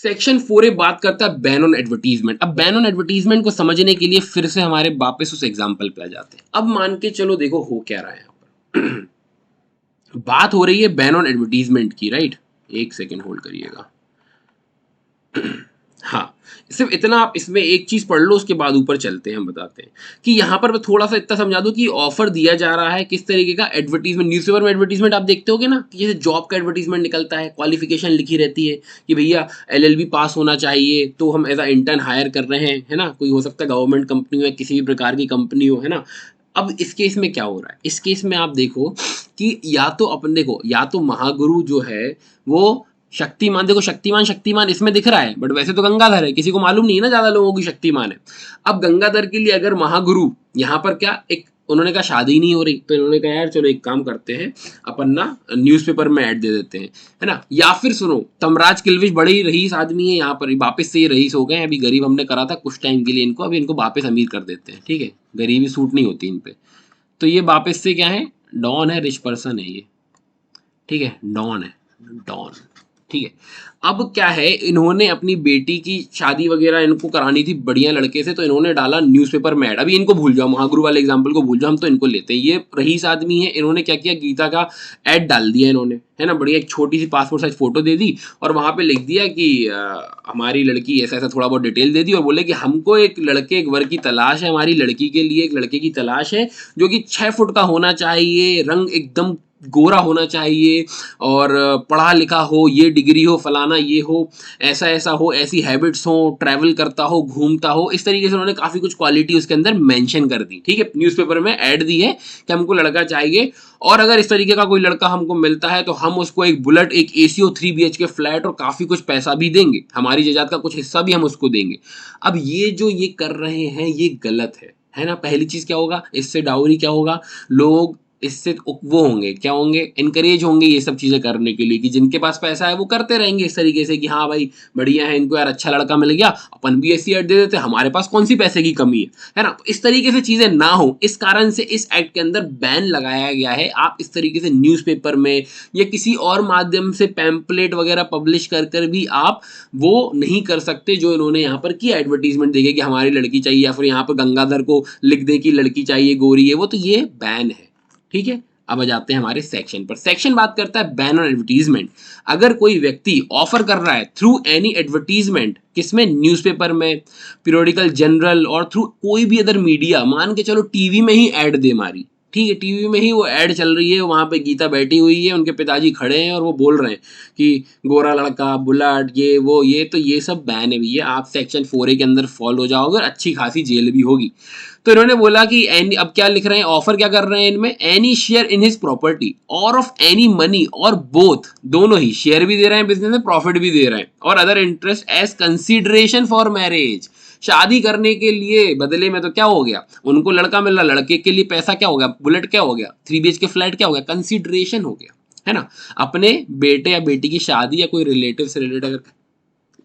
सेक्शन 4 बात करता है बैन ऑन एडवर्टीजमेंट। अब बैन ऑन एडवर्टीजमेंट को समझने के लिए फिर से हमारे वापस उस एग्जांपल पे आ जाते हैं। अब मान के चलो, देखो हो क्या रहा है यहाँ पर। बात हो रही है बैन ऑन एडवर्टीजमेंट की, राइट? एक सेकेंड होल्ड करिएगा। हाँ, सिर्फ इतना आप इसमें एक चीज पढ़ लो, उसके बाद ऊपर चलते हैं, हम बताते हैं कि यहाँ पर मैं थोड़ा सा इतना समझा दूं कि ऑफर दिया जा रहा है किस तरीके का। एडवर्टीजमेंट, न्यूज़पेपर में एडवर्टीजमेंट आप देखते होगे ना कि जैसे जॉब का एडवर्टीजमेंट निकलता है, क्वालिफिकेशन लिखी रहती है कि भैया एलएलबी पास होना चाहिए, तो हम एज अ इंटर्न हायर कर रहे हैं, है ना? कोई हो सकता है गवर्नमेंट कंपनी हो या किसी भी प्रकार की कंपनी हो, है ना? अब इस केस में क्या हो रहा है, इस केस में आप देखो कि या तो अपन देखो, या तो महागुरु जो है वो शक्तिमान, देखो शक्तिमान शक्तिमान इसमें दिख रहा है, बट वैसे तो गंगाधर है, किसी को मालूम नहीं है ना, ज्यादा लोगों की शक्तिमान है। अब गंगाधर के लिए अगर महागुरु यहाँ पर क्या, एक उन्होंने कहा शादी नहीं हो रही, तो इन्होंने कहा यार चलो एक काम करते हैं, अपन ना न्यूज़पेपर में ऐड दे देते हैं, है ना? या फिर सुनो, तमराज किल्विश बड़े ही रईस आदमी है, यहाँ पर वापस से ये रईस हो गए, अभी गरीब हमने करा था कुछ टाइम के लिए इनको, अभी इनको वापस अमीर कर देते हैं, ठीक है? गरीबी सूट नहीं होती इन पे, तो ये वापस से क्या है, डॉन है, रिच पर्सन है ये, ठीक है? डॉन है, डॉन, ठीक है? अब क्या है, इन्होंने अपनी बेटी की शादी वगैरह इनको करानी थी बढ़िया लड़के से, तो इन्होंने डाला न्यूज़पेपर में ऐड। अभी इनको भूल जाओ, महागुरु वाले एग्जांपल को भूल जाओ, हम तो इनको लेते हैं। ये रईस आदमी है, इन्होंने क्या किया, गीता का ऐड डाल दिया इन्होंने, है ना? बढ़िया एक छोटी सी पासपोर्ट साइज फोटो दे दी और वहां पे लिख दिया कि हमारी लड़की ऐसा ऐसा, थोड़ा बहुत डिटेल दे दी और बोले कि हमको एक लड़के, एक वर की तलाश है, हमारी लड़की के लिए एक लड़के की तलाश है जो कि 6 फुट का होना चाहिए, रंग एकदम गोरा होना चाहिए और पढ़ा लिखा हो, ये डिग्री हो, फलाना ये हो, ऐसा ऐसा हो, ऐसी हैबिट्स हो, ट्रैवल करता हो, घूमता हो। इस तरीके से उन्होंने काफ़ी कुछ क्वालिटी उसके अंदर मेंशन कर दी, ठीक है? न्यूज़पेपर में ऐड दी है कि हमको लड़का चाहिए, और अगर इस तरीके का कोई लड़का हमको मिलता है तो हम उसको एक बुलेट, एक एसीओ 3 BHK फ्लैट और काफ़ी कुछ पैसा भी देंगे, हमारी जायदाद का कुछ हिस्सा भी हम उसको देंगे। अब ये जो ये कर रहे हैं ये गलत है ना? पहली चीज़ क्या होगा, इससे डाउरी क्या होगा, लोग इससे वो होंगे, क्या होंगे, इनकरेज होंगे ये सब चीज़ें करने के लिए, कि जिनके पास पैसा है वो करते रहेंगे इस तरीके से कि हाँ भाई बढ़िया है, इनको यार अच्छा लड़का मिल गया, अपन भी ऐसी ऐड दे देते, हमारे पास कौन सी पैसे की कमी है ना? इस तरीके से चीज़ें ना हो, इस कारण से इस एक्ट के अंदर बैन लगाया गया है। आप इस तरीके से न्यूज़पेपर में या किसी और माध्यम से पैम्पलेट वगैरह पब्लिश कर कर भी आप वो नहीं कर सकते जो इन्होंने यहाँ पर किया, एडवर्टीजमेंट देके कि हमारी लड़की चाहिए, या फिर यहाँ पर गंगाधर को लिख दे कि लड़की चाहिए गोरी है, वो तो ये बैन है, ठीक है? अब आ जाते हैं हमारे सेक्शन पर। सेक्शन बात करता है बैन ऑन एडवर्टीजमेंट। अगर कोई व्यक्ति ऑफर कर रहा है थ्रू एनी एडवर्टीजमेंट, किसमें, न्यूज़पेपर में, पीरियोडिकल जर्नल और थ्रू कोई भी अदर मीडिया, मान के चलो टीवी में ही ऐड दे मारी, ठीक है? टीवी में ही वो ऐड चल रही है, वहां पे गीता बैठी हुई है, उनके पिताजी खड़े हैं और वो बोल रहे हैं कि गोरा लड़का, बुलेट, ये वो, ये तो ये सब बैन है भैया, आप सेक्शन 4A के अंदर फॉल हो जाओगे और अच्छी खासी जेल भी होगी। तो इन्होंने बोला कि एनी, अब क्या लिख रहे हैं, ऑफर क्या कर रहे हैं इनमें, any share in his property और ऑफ एनी मनी, और बोथ, दोनों ही, शेयर भी दे रहे हैं बिजनेस में, प्रॉफिट भी दे रहे हैं, और other interest as consideration for marriage. शादी करने के लिए बदले में तो क्या हो गया, उनको लड़का मिल रहा, लड़के के लिए पैसा क्या हो गया, बुलेट क्या हो गया, 3 BHK फ्लैट क्या हो गया, कंसिडरेशन हो गया, है ना? अपने बेटे या बेटी की शादी या कोई रिलेटिव से रिलेटेड अगर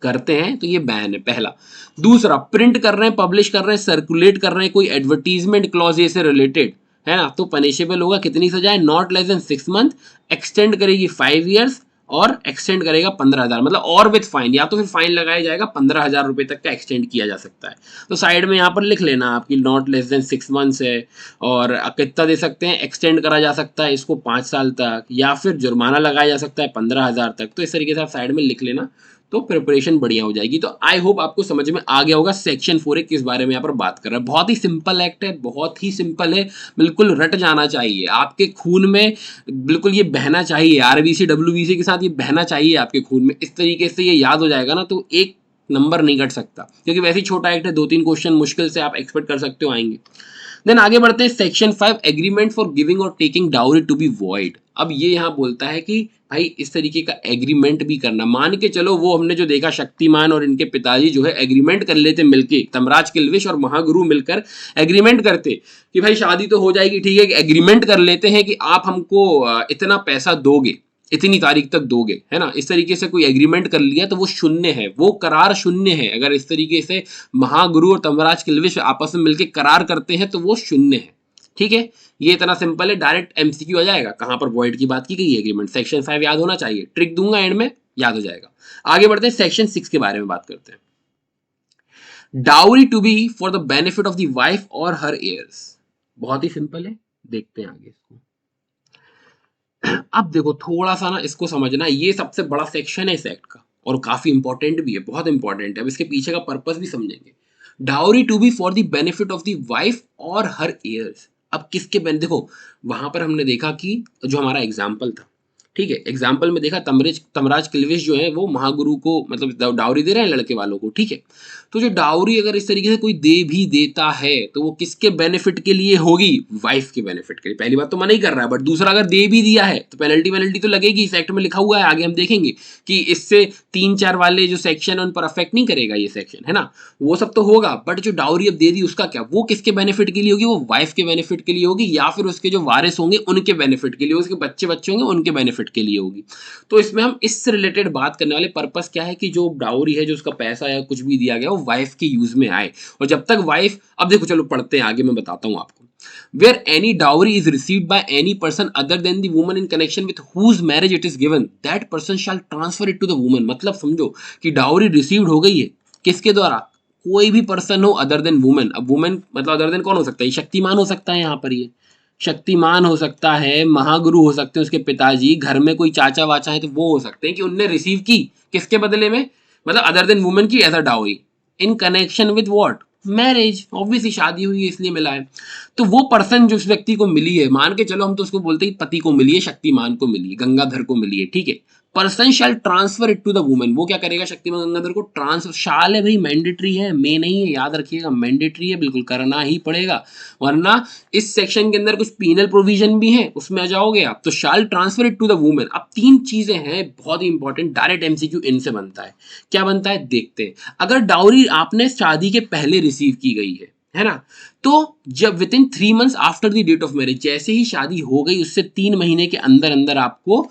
करते हैं तो ये बैन है, पहला। दूसरा, प्रिंट कर रहे हैं, पब्लिश कर रहे हैं, सर्कुलेट कर रहे हैं कोई एडवर्टीजमेंट क्लॉज ये से रिलेटेड, है ना? तो पनिशेबल होगा, कितनी सजा है, not less then 6 month, extend करेगी 5 ईयर्स और एक्सटेंड करेगा 15,000, मतलब और विद फाइन, या तो फिर फाइन लगाया जाएगा 15,000 रुपए तक का एक्सटेंड किया जा सकता है। तो साइड में यहाँ पर लिख लेना आपकी, नॉट लेस देन 6 मंथ्स है, और कितना दे सकते हैं, एक्सटेंड करा जा सकता है इसको 5 साल तक, या फिर जुर्माना लगाया जा सकता है 15,000 तक। तो इस तरीके से आप साइड में लिख लेना, तो प्रिपरेशन बढ़िया हो जाएगी। तो आई होप आपको समझ में आ गया होगा सेक्शन 4 किस बारे में यहाँ पर बात कर रहा है। बहुत ही सिंपल एक्ट है, बहुत ही सिंपल है, बिल्कुल रट जाना चाहिए आपके खून में, बिल्कुल ये बहना चाहिए, आरबीसी डब्ल्यूबीसी के साथ ये बहना चाहिए आपके खून में। इस तरीके से ये याद हो जाएगा ना तो एक नंबर नहीं घट सकता, क्योंकि वैसे ही छोटा एक्ट है, 2-3 क्वेश्चन मुश्किल से आप एक्सपेक्ट कर सकते हो आएंगे। देन आगे बढ़ते हैं सेक्शन 5, एग्रीमेंट फॉर गिविंग और taking dowry to be void. अब ये यहाँ बोलता है कि भाई इस तरीके का एग्रीमेंट भी करना, मान के चलो वो हमने जो देखा शक्तिमान और इनके पिताजी जो है एग्रीमेंट कर लेते मिलके, तमराज किल्विश और महागुरु मिलकर एग्रीमेंट करते कि भाई शादी तो हो जाएगी, ठीक है, एग्रीमेंट कर लेते हैं कि आप हमको इतना पैसा दोगे, इतनी तारीख तक दोगे, है ना। इस तरीके से कोई एग्रीमेंट कर लिया तो वो शून्य है, वो करार शून्य है। अगर इस तरीके से महागुरु और तमराज किल्विश आपस में मिलकर करार करते हैं तो वो शून्य है, ठीक है। ये इतना सिंपल है, डायरेक्ट एमसीक्यू आ जाएगा, कहां पर वॉइड की बात की गई है, एग्रीमेंट। सेक्शन 5 याद होना चाहिए, ट्रिक दूंगा एंड में, याद हो जाएगा। आगे बढ़ते हैं, सेक्शन 6 के बारे में बात करते हैं। Dowry to be for the benefit of the wife or her years. बहुत ही सिंपल है, देखते हैं आगे इसको। अब देखो थोड़ा सा ना इसको समझना, ये सबसे बड़ा सेक्शन है इस एक्ट का और काफी इंपॉर्टेंट भी है, बहुत इंपॉर्टेंट है। अब इसके पीछे का पर्पस भी समझेंगे। Dowry to be for the benefit of the wife or her years. अब किसके देखो वहां पर हमने देखा कि जो हमारा एग्जाम्पल था, ठीक है, एग्जाम्पल में देखा तमराज किल्विश जो है वो महागुरु को मतलब डाउरी दे रहे हैं लड़के वालों को, ठीक है। तो जो डाउरी अगर इस तरीके से कोई दे भी देता है तो वो किसके बेनिफिट के लिए होगी, वाइफ के बेनिफिट के लिए। पहली बात तो मना ही कर रहा है, बट दूसरा अगर दे भी दिया है तो पेनल्टी तो लगेगी, इस एक्ट में लिखा हुआ है, आगे हम देखेंगे कि इससे 3-4 वाले जो सेक्शन है उन पर अफेक्ट नहीं करेगा ये सेक्शन, है ना, वो सब तो होगा। बट जो डाउरी अब दे दी उसका क्या, वो किसके बेनिफिट के लिए होगी, वो वाइफ के बेनिफिट के लिए होगी, या फिर उसके जो वारिस होंगे उनके बेनिफिट के लिए, उसके बच्चे होंगे उनके बेनिफिट के लिए होगी। तो इसमें हम इससे रिलेटेड बात करने वाले, पर्पस क्या है कि जो डाउरी है, जो उसका पैसा या कुछ भी दिया गया वो वाइफ के यूज में आए। और जब तक वाइफ, अब देखो चलो पढ़ते हैं आगे, मैं बताता हूं आपको। Where any dowry is received by any person other than the woman in connection with whose marriage it is given, that person shall transfer it to the woman। मतलब समझो कि डाउरी रिसीव्ड हो गई है किसके द्वारा, कोई भी पर्सन हो अदर देन वुमेन। अब वुमेन मतलब अदर देन कौन हो सकता है, शक्तिमान हो सकता है, यहाँ पर ये शक्तिमान हो सकता है, महागुरु हो सकते हैं उसके पिताजी, घर में कोई चाचा वाचा है तो वो हो सकते हैं कि उनने रिसीव की किसके बदले में, मतलब अदर देन वुमेन की as a dowry in connection with what, marriage. Obviously शादी हुई है इसलिए मिला है। तो वो पर्सन जो उस व्यक्ति को मिली है, मान के चलो हम तो उसको बोलते हैं पति को मिली है, शक्तिमान को मिली है, गंगाधर को मिली है, ठीक है। Person shall transfer it to the women, वो क्या करेगा, शक्तिमान गंगाधर को ट्रांसफर, शाल है भाई, मैंडेटरी है, मे नहीं है, याद रखिएगा, मैंडेटरी है, बिल्कुल करना ही पड़ेगा, वरना इस सेक्शन के अंदर कुछ पीनल प्रोविजन भी है, उसमें आ जाओगे आप। तो shall transfer it to the women. अब 3 चीजें हैं बहुत ही इंपॉर्टेंट, डायरेक्ट एमसीक्यू इनसे बनता है। क्या बनता है देखते हैं। अगर डाउरी आपने शादी के पहले रिसीव की गई है ना, तो जब within 3 months after the date of marriage, जैसे ही शादी हो गई उससे 3 महीने के अंदर अंदर आपको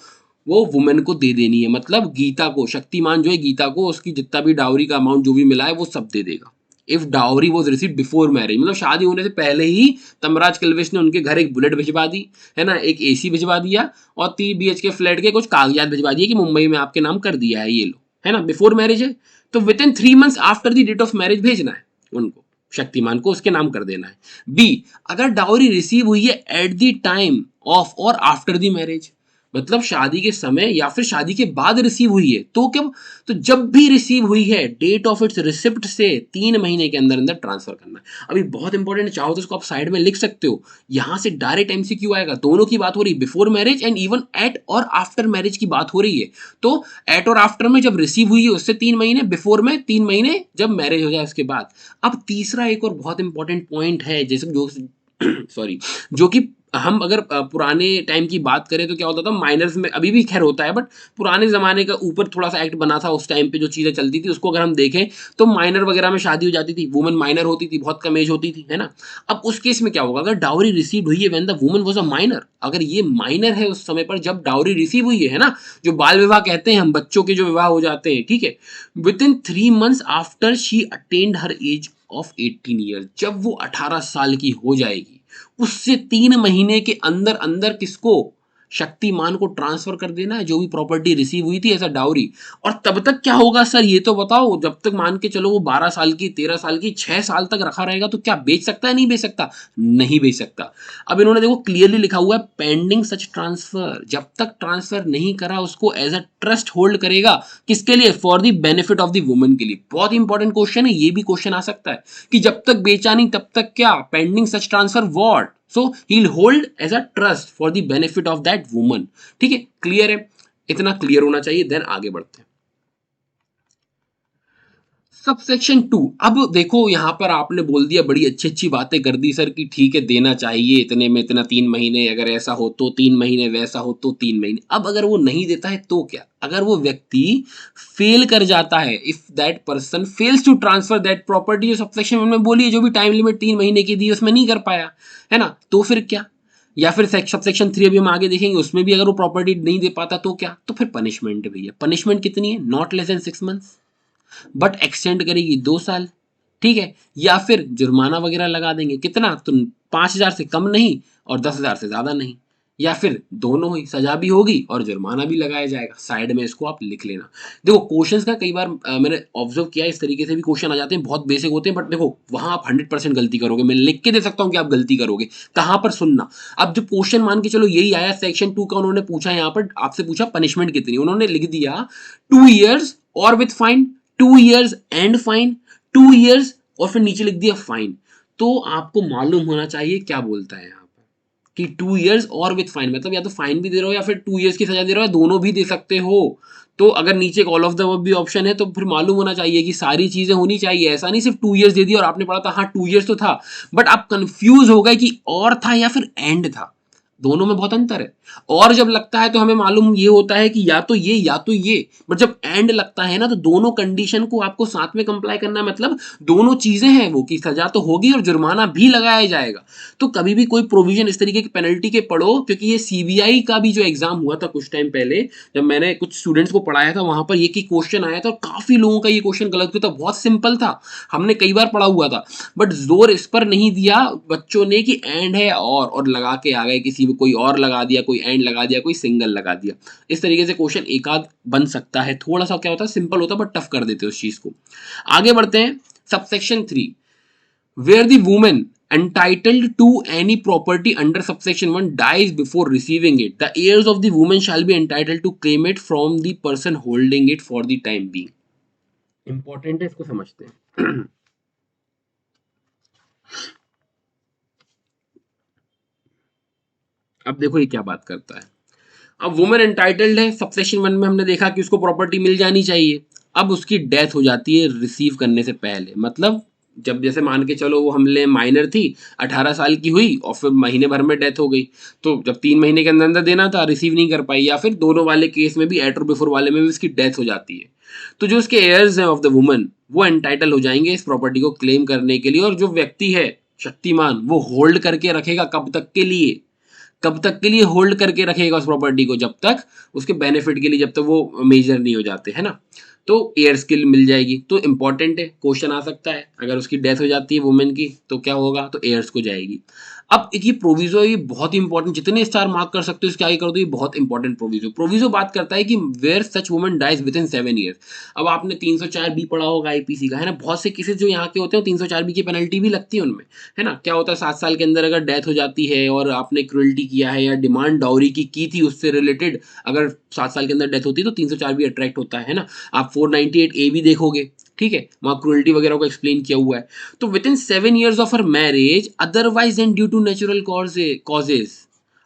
वो वुमेन को दे देनी है। मतलब गीता को, शक्तिमान जो है गीता को उसकी जितना भी डाउरी का अमाउंट जो भी मिला है वो सब दे देगा। If dowry was receive before marriage, मतलब शादी होने से पहले ही तमराज किल्विश ने उनके घर एक बुलेट भिजवा दी, है ना, एक एसी भिजवा दिया और 3 BHK फ्लैट के कुछ कागजात भिजवा दिए कि मुंबई में आपके नाम कर दिया है, ये लो, है ना, बिफोर मैरिज है। तो within 3 months after the date of marriage भेजना है उनको, शक्तिमान को उसके नाम कर देना है। बी, अगर डाउरी रिसीव हुई है एट द टाइम ऑफ और आफ्टर द मैरिज, मतलब शादी के समय या फिर शादी के बाद रिसीव हुई है, तो क्या, तो जब भी रिसीव हुई है डेट ऑफ इट्स रिसिप्ट से 3 महीने के अंदर अंदर ट्रांसफर करना है। अभी बहुत इंपॉर्टेंट, चाहो तो इसको आप साइड में लिख सकते हो, यहां से डायरेक्ट एमसीक्यू आएगा। दोनों की बात हो रही है, before marriage and even at और आफ्टर मैरिज की बात हो रही है। तो एट और आफ्टर में जब रिसीव हुई है उससे 3 महीने, बिफोर में 3 महीने जब मैरिज हो जाए उसके बाद। अब तीसरा एक और बहुत इंपॉर्टेंट पॉइंट है, जैसे जो सॉरी, जो कि हम अगर पुराने टाइम की बात करें तो क्या होता था, माइनर्स में अभी भी खैर होता है, बट पुराने ज़माने का ऊपर थोड़ा सा एक्ट बना था उस टाइम पे, जो चीज़ें चलती थी उसको अगर हम देखें तो माइनर वगैरह में शादी हो जाती थी, वुमन माइनर होती थी, बहुत कम एज होती थी, है ना। अब उस केस में क्या होगा, अगर डाउरी रिसीव हुई है when the woman was a minor, अगर ये माइनर है उस समय पर जब डाउरी रिसीव हुई है ना, जो बाल विवाह कहते हैं हम, बच्चों के जो विवाह हो जाते हैं, ठीक है, within 3 months after she attend her age of 18 year, जब वो 18 साल की हो जाएगी उससे 3 महीने के अंदर अंदर किसको, शक्तिमान को ट्रांसफर कर देना है जो भी प्रॉपर्टी रिसीव हुई थी एज अ डाउरी। और तब तक क्या होगा सर ये तो बताओ, जब तक मान के चलो वो 12 साल की, 13 साल की, 6 साल तक रखा रहेगा तो क्या बेच सकता है? नहीं बेच सकता, नहीं बेच सकता। अब इन्होंने देखो क्लियरली लिखा हुआ है पेंडिंग सच ट्रांसफर, जब तक ट्रांसफर नहीं करा उसको एज अ ट्रस्ट होल्ड करेगा। किसके लिए? For the benefit of the woman के लिए। बहुत इंपॉर्टेंट क्वेश्चन है, ये भी क्वेश्चन आ सकता है कि जब तक बेचा नहीं तब तक क्या? Pending such transfer what? So he will hold as a trust for the benefit of that woman. ठीक है, क्लियर है? इतना क्लियर होना चाहिए, देन आगे बढ़ते हैं। सबसेक्शन 2। अब देखो यहां पर आपने बोल दिया, बड़ी अच्छी अच्छी बातें कर दी सर कि ठीक है देना चाहिए इतने में इतना, 3 महीने, अगर ऐसा हो तो 3 महीने, वैसा हो तो 3 महीने। अब अगर वो नहीं देता है तो क्या? अगर वो व्यक्ति फेल कर जाता है, if that person fails to transfer that property, जो सबसेक्शन 1 में बोली है, जो भी टाइम लिमिट 3 महीने की दी उसमें नहीं कर पाया, है ना, तो फिर क्या? या फिर सबसेक्शन 3 अभी हम आगे देखेंगे, उसमें भी अगर वो प्रॉपर्टी नहीं दे पाता तो क्या? तो फिर पनिशमेंट है भैया। पनिशमेंट कितनी है? Not less then 6 months, but extend करेगी 2 साल। ठीक है, या फिर जुर्माना वगैरह लगा देंगे, कितना? तो 5,000 से कम नहीं और 10,000 से ज्यादा नहीं, या फिर दोनों ही, सजा भी होगी और जुर्माना भी लगाया जाएगा। साइड में इसको आप लिख लेना। देखो क्वेश्चंस का कई बार मैंने ऑब्जर्व किया इस तरीके से भी क्वेश्चन आ जाते हैं, बहुत बेसिक होते हैं, बट देखो वहां आप 100% गलती करोगे। मैं लिख के दे सकता हूं कि आप गलती करोगे कहां पर, सुनना। अब जो क्वेश्चन मान के चलो यही आया सेक्शन 2 का, उन्होंने पूछा यहाँ पर आपसे, पूछा पनिशमेंट कितनी, उन्होंने लिख दिया 2 years और with fine, 2 years and fine, 2 years और फिर नीचे लिख दिया फाइन। तो आपको मालूम होना चाहिए क्या बोलता है यहाँ पर कि 2 years और विथ फाइन, मतलब या तो फाइन भी दे रहे हो या फिर 2 years की सजा दे रहे हो, या दोनों भी दे सकते हो। तो अगर नीचे ऑल ऑफ द अबव भी ऑप्शन है तो फिर मालूम होना चाहिए कि सारी चीजें होनी चाहिए। ऐसा नहीं सिर्फ 2 years दे दिया और आपने पढ़ा था हाँ 2 years तो था, बट आप कंफ्यूज हो गए कि और था या फिर एंड था। दोनों में बहुत अंतर है। और जब लगता है तो हमें मालूम ये होता है कि या तो ये या तो ये, बट जब एंड लगता है ना तो दोनों कंडीशन को आपको साथ में कंप्लाई करना है, मतलब दोनों चीजें हैं वो, कि सजा तो होगी और जुर्माना भी लगाया जाएगा। तो कभी भी कोई प्रोविजन इस तरीके की पेनल्टी के पढ़ो, क्योंकि ये सीबीआई का भी जो एग्जाम हुआ था कुछ टाइम पहले, जब मैंने कुछ स्टूडेंट्स को पढ़ाया था, वहां पर ये की क्वेश्चन आया था और काफी लोगों का ये क्वेश्चन गलत हुआ था। बहुत सिंपल था, हमने कई बार पढ़ा हुआ था, बट जोर इस पर नहीं दिया बच्चों ने कि एंड है और लगा के आ गए, किसी में कोई और लगा दिया, कोई एंड लगा दिया, कोई सिंगल लगा दिया। इस तरीके से क्वेश्चन एक आध बन सकता है, थोड़ा सा क्या होता है सिंपल होता है बट टफ कर देते हैं उस चीज को। आगे बढ़ते हैं। Subsection 3, where the women entitled to any property under subsection 1 dies before receiving it, the heirs of the woman shall be entitled to claim it from the person holding it for the time being। Important है, इसको समझते हैं। अब देखो ये क्या बात करता है। अब वुमेन एंटाइटल्ड है, सबसेक्शन 1 में हमने देखा कि उसको प्रॉपर्टी मिल जानी चाहिए। अब उसकी डेथ हो जाती है रिसीव करने से पहले, मतलब जब जैसे मान के चलो वो हमले माइनर थी, 18 साल की हुई और फिर महीने भर में डेथ हो गई, तो जब 3 महीने के अंदर अंदर देना था रिसीव नहीं कर पाई, या फिर दोनों वाले केस में भी एट और बिफोर वाले में भी उसकी डेथ हो जाती है, तो जो उसके एयर्स हैं ऑफ द वुमन वो एंटाइटल हो जाएंगे इस प्रॉपर्टी को क्लेम करने के लिए। और जो व्यक्ति है शक्तिमान वो होल्ड करके रखेगा कब तक के लिए? कब तक के लिए होल्ड करके रखेगा उस प्रॉपर्टी को? जब तक उसके बेनिफिट के लिए, जब तक वो मेजर नहीं हो जाते, है ना। तो एयर स्किल मिल जाएगी। तो इंपॉर्टेंट है, क्वेश्चन आ सकता है, अगर उसकी डेथ हो जाती है वुमेन की तो क्या होगा? तो एयर्स को जाएगी। अब एक ये प्रोविजो, ये बहुत इंपॉर्टेंट, जितने स्टार मार्क कर सकते हो इसके आगे कर दो, ये बहुत इंपॉर्टेंट प्रोविजो। प्रोविजो बात करता है कि where such woman dies within 7 years। अब आपने 304 बी पढ़ा होगा आईपीसी का, है ना, बहुत से केसेस जो यहाँ के होते हैं 304 बी की पेनल्टी भी लगती है उनमें, है ना। क्या होता है, 7 साल के अंदर अगर डेथ हो जाती है और आपने क्रुएल्टी किया है या डिमांड डाउरी की थी उससे रिलेटेड, अगर 7 साल के अंदर डेथ होती है तो 304 भी अट्रैक्ट होता है ना। आप 498 ए भी देखोगे, ठीक है, वहां क्रुएल्टी वगैरह को एक्सप्लेन किया हुआ है। तो within 7 years of her marriage otherwise and due to natural causes.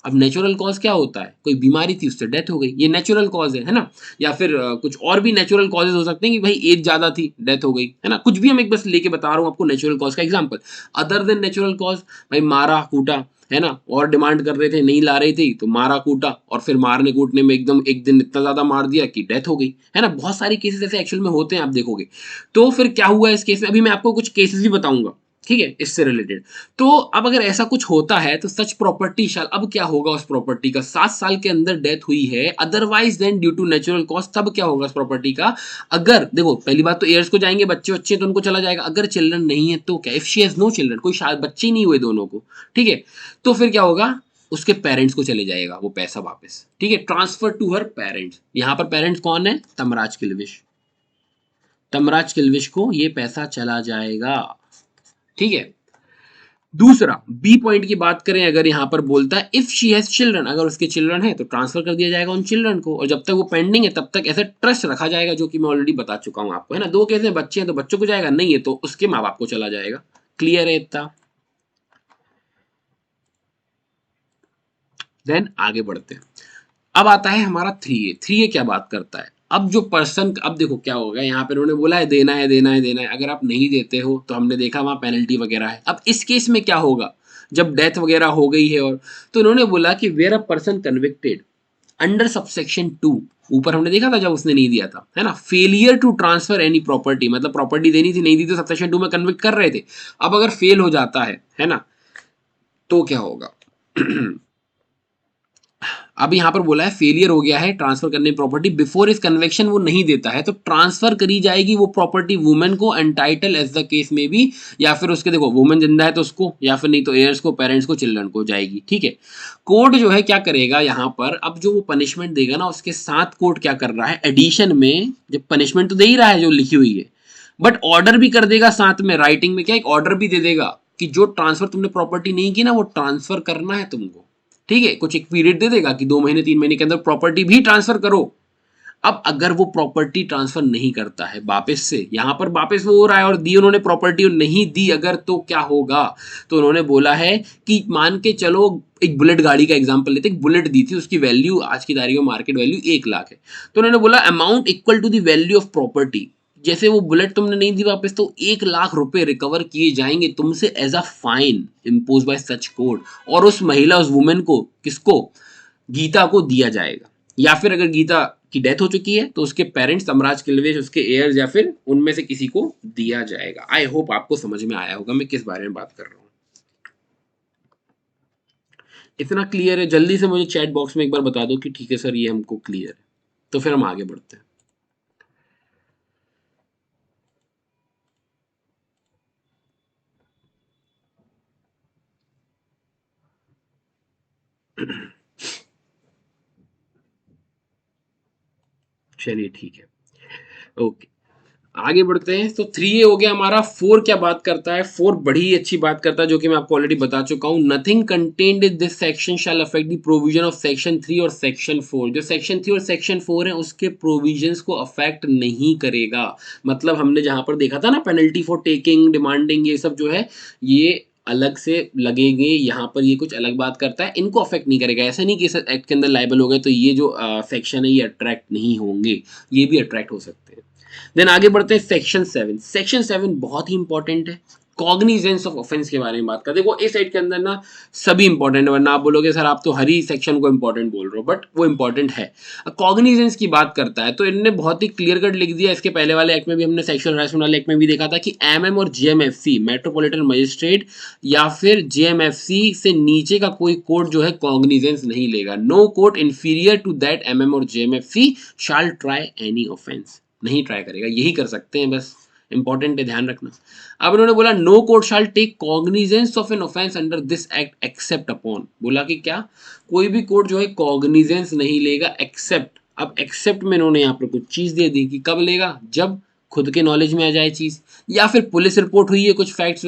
अब नेचुरल कॉज क्या होता है? कोई बीमारी थी उससे डेथ हो गई, ये नेचुरल कॉज है ना। या फिर कुछ और भी नेचुरल कॉजेज हो सकते हैं कि भाई एज ज्यादा थी डेथ हो गई, है ना, कुछ भी। हम एक बस लेके बता रहा हूँ आपको नेचुरल कॉज का example. Other than natural cause, भाई मारा कूटा, है ना, और डिमांड कर रहे थे नहीं ला रही थी तो मारा कूटा, और फिर मारने कूटने में एकदम एक दिन इतना ज्यादा मार दिया कि डेथ हो गई, है ना। बहुत सारे केसेस ऐसे एक्चुअल में होते हैं, आप देखोगे। तो फिर क्या हुआ इस केस में, अभी मैं आपको कुछ केसेस भी बताऊंगा, ठीक है, इससे रिलेटेड। तो अब अगर ऐसा कुछ होता है तो सच प्रॉपर्टी शाल, अब क्या होगा उस प्रॉपर्टी का? 7 साल के अंदर डेथ हुई है otherwise than due to natural cause, तब क्या होगा उस प्रॉपर्टी का? अगर देखो पहली बात तो एयर्स को जाएंगे, बच्चे बच्चे तो उनको चला जाएगा। अगर चिल्ड्रन नहीं है तो क्या? If she has no children, कोई शायद बच्चे ही नहीं हुए दोनों को, ठीक है, तो फिर क्या होगा? उसके पेरेंट्स को चले जाएगा वो पैसा वापस, ठीक है, ट्रांसफर टू हर पेरेंट्स। यहां पर पेरेंट्स कौन है, तमराज किल्विश, तमराज किल्विश को ये पैसा चला जाएगा, ठीक है। दूसरा बी पॉइंट की बात करें, अगर यहां पर बोलता है इफ शी हैज चिल्ड्रन, अगर उसके चिल्ड्रन है तो ट्रांसफर कर दिया जाएगा उन चिल्ड्रन को, और जब तक वो पेंडिंग है तब तक ऐसे ट्रस्ट रखा जाएगा, जो कि मैं ऑलरेडी बता चुका हूं आपको, है ना। दो केस में बच्चे हैं तो बच्चों को जाएगा, नहीं है तो उसके माँ बाप को चला जाएगा। क्लियर है इतना। देन आगे बढ़ते हैं। अब आता है हमारा 3A। 3A क्या बात करता है, अब जो पर्सन, अब देखो क्या होगा, यहाँ पे उन्होंने बोला है देना है देना है देना है, अगर आप नहीं देते हो तो हमने देखा वहां पेनल्टी वगैरह है। अब इस केस में क्या होगा, जब डेथ वगैरह हो गई है, और तो उन्होंने बोला कि where a person convicted under subsection 2, ऊपर हमने देखा था जब उसने नहीं दिया था, है ना, failure to transfer any property, मतलब प्रॉपर्टी देनी थी, नहीं दी तो सबसेक्शन 2 में कन्विक्ट कर रहे थे। अब अगर फेल हो जाता है ना, तो क्या होगा अब यहाँ पर बोला है फेलियर हो गया है ट्रांसफर करने प्रॉपर्टी बिफोर इस कन्वेक्शन, वो नहीं देता है तो ट्रांसफर करी जाएगी वो प्रॉपर्टी वुमेन को, एंटाइटल एज द केस में भी, या फिर उसके, देखो वुमेन जिंदा है तो उसको, या फिर नहीं तो एयर्स को, पेरेंट्स को, चिल्ड्रन को जाएगी, ठीक है। कोर्ट जो है क्या करेगा यहाँ पर, अब जो वो पनिशमेंट देगा ना उसके साथ कोर्ट क्या कर रहा है, एडिशन में, जब पनिशमेंट तो दे ही रहा है जो लिखी हुई है, बट ऑर्डर भी कर देगा साथ में, राइटिंग में क्या, एक ऑर्डर भी दे देगा कि जो ट्रांसफर तुमने प्रॉपर्टी नहीं की ना वो ट्रांसफर करना है तुमको, ठीक है। कुछ एक पीरियड दे देगा कि 2 महीने 3 महीने के अंदर प्रॉपर्टी भी ट्रांसफर करो। अब अगर वो प्रॉपर्टी ट्रांसफर नहीं करता है वापस से, यहां पर वापस वो हो रहा है और दी उन्होंने प्रॉपर्टी और नहीं दी अगर, तो क्या होगा, तो उन्होंने बोला है कि मान के चलो, एक बुलेट गाड़ी का एग्जांपल लेते, एक बुलेट दी थी, उसकी वैल्यू आज की तारीख में मार्केट वैल्यू 1 लाख है, तो उन्होंने बोला amount equal to the value of property, जैसे वो बुलेट तुमने नहीं दी वापस तो 1 लाख रुपए रिकवर किए जाएंगे तुमसे as a fine impose by such court, और उस महिला, उस वुमेन को, किसको, गीता को दिया जाएगा, या फिर अगर गीता की डेथ हो चुकी है तो उसके पेरेंट्स तमराज किल्वेश, उसके एयर्स, या फिर उनमें से किसी को दिया जाएगा। आई होप आपको समझ में आया होगा मैं किस बारे में बात कर रहा हूँ। इतना क्लियर है, जल्दी से मुझे चैट बॉक्स में एक बार बता दो कि ठीक है सर ये हमको क्लियर है, तो फिर हम आगे बढ़ते हैं। चलिए ठीक है, ओके आगे बढ़ते हैं। तो 3A हो गया हमारा। 4 क्या बात करता है, 4 बड़ी अच्छी बात करता है, जो कि मैं आपको ऑलरेडी बता चुका हूं, nothing contained in this section shall affect the provision of section 3 और सेक्शन 4। जो सेक्शन 3 और सेक्शन 4 है उसके प्रोविजंस को अफेक्ट नहीं करेगा। मतलब हमने जहां पर देखा था ना, पेनल्टी फॉर टेकिंग, डिमांडिंग, ये सब जो है ये अलग से लगेंगे, यहाँ पर ये कुछ अलग बात करता है, इनको अफेक्ट नहीं करेगा। ऐसा नहीं कि इस एक्ट के अंदर लाइबल हो गए तो ये जो सेक्शन है ये अट्रैक्ट नहीं होंगे, ये भी अट्रैक्ट हो सकते हैं। देन आगे बढ़ते हैं सेक्शन 7। सेक्शन 7 बहुत ही इंपॉर्टेंट है, कॉग्निजेंस ऑफ ऑफेंस के बारे में बात करते हैं। देखो इस साइड के अंदर ना सभी इंपॉर्टेंट है, वरना आप बोलोगे सर आप तो हर ही सेक्शन को इंपॉर्टेंट बोल रहे हो, बट वो इंपॉर्टेंट है। कॉग्निजेंस की बात करता है तो इन्होंने बहुत ही क्लियर कट लिख दिया, इसके पहले वाले एक्ट में भी हमने सेक्शुअल हरासमेंट वाले एक्ट में भी देखा था कि MM or JMFC, metropolitan magistrate या फिर जेएमएफसी से नीचे का कोई कोर्ट जो है कॉग्निजेंस नहीं लेगा। No court inferior to that MM or JMFC shall try any offence, नहीं ट्राई करेगा, यही कर सकते हैं, बस इंपॉर्टेंट है ध्यान रखना। अब उन्होंने बोला no court shall take cognizance of an offence under this act except upon, बोला कि क्या, कोई भी कोर्ट जो है कॉग्निजेंस नहीं लेगा एक्सेप्ट, अब एक्सेप्ट में इन्होंने यहाँ पर कुछ चीज दे दी कि कब लेगा, जब खुद के नॉलेज में आ जाए चीज, या फिर पुलिस रिपोर्ट हुई है, कुछ फैक्ट्स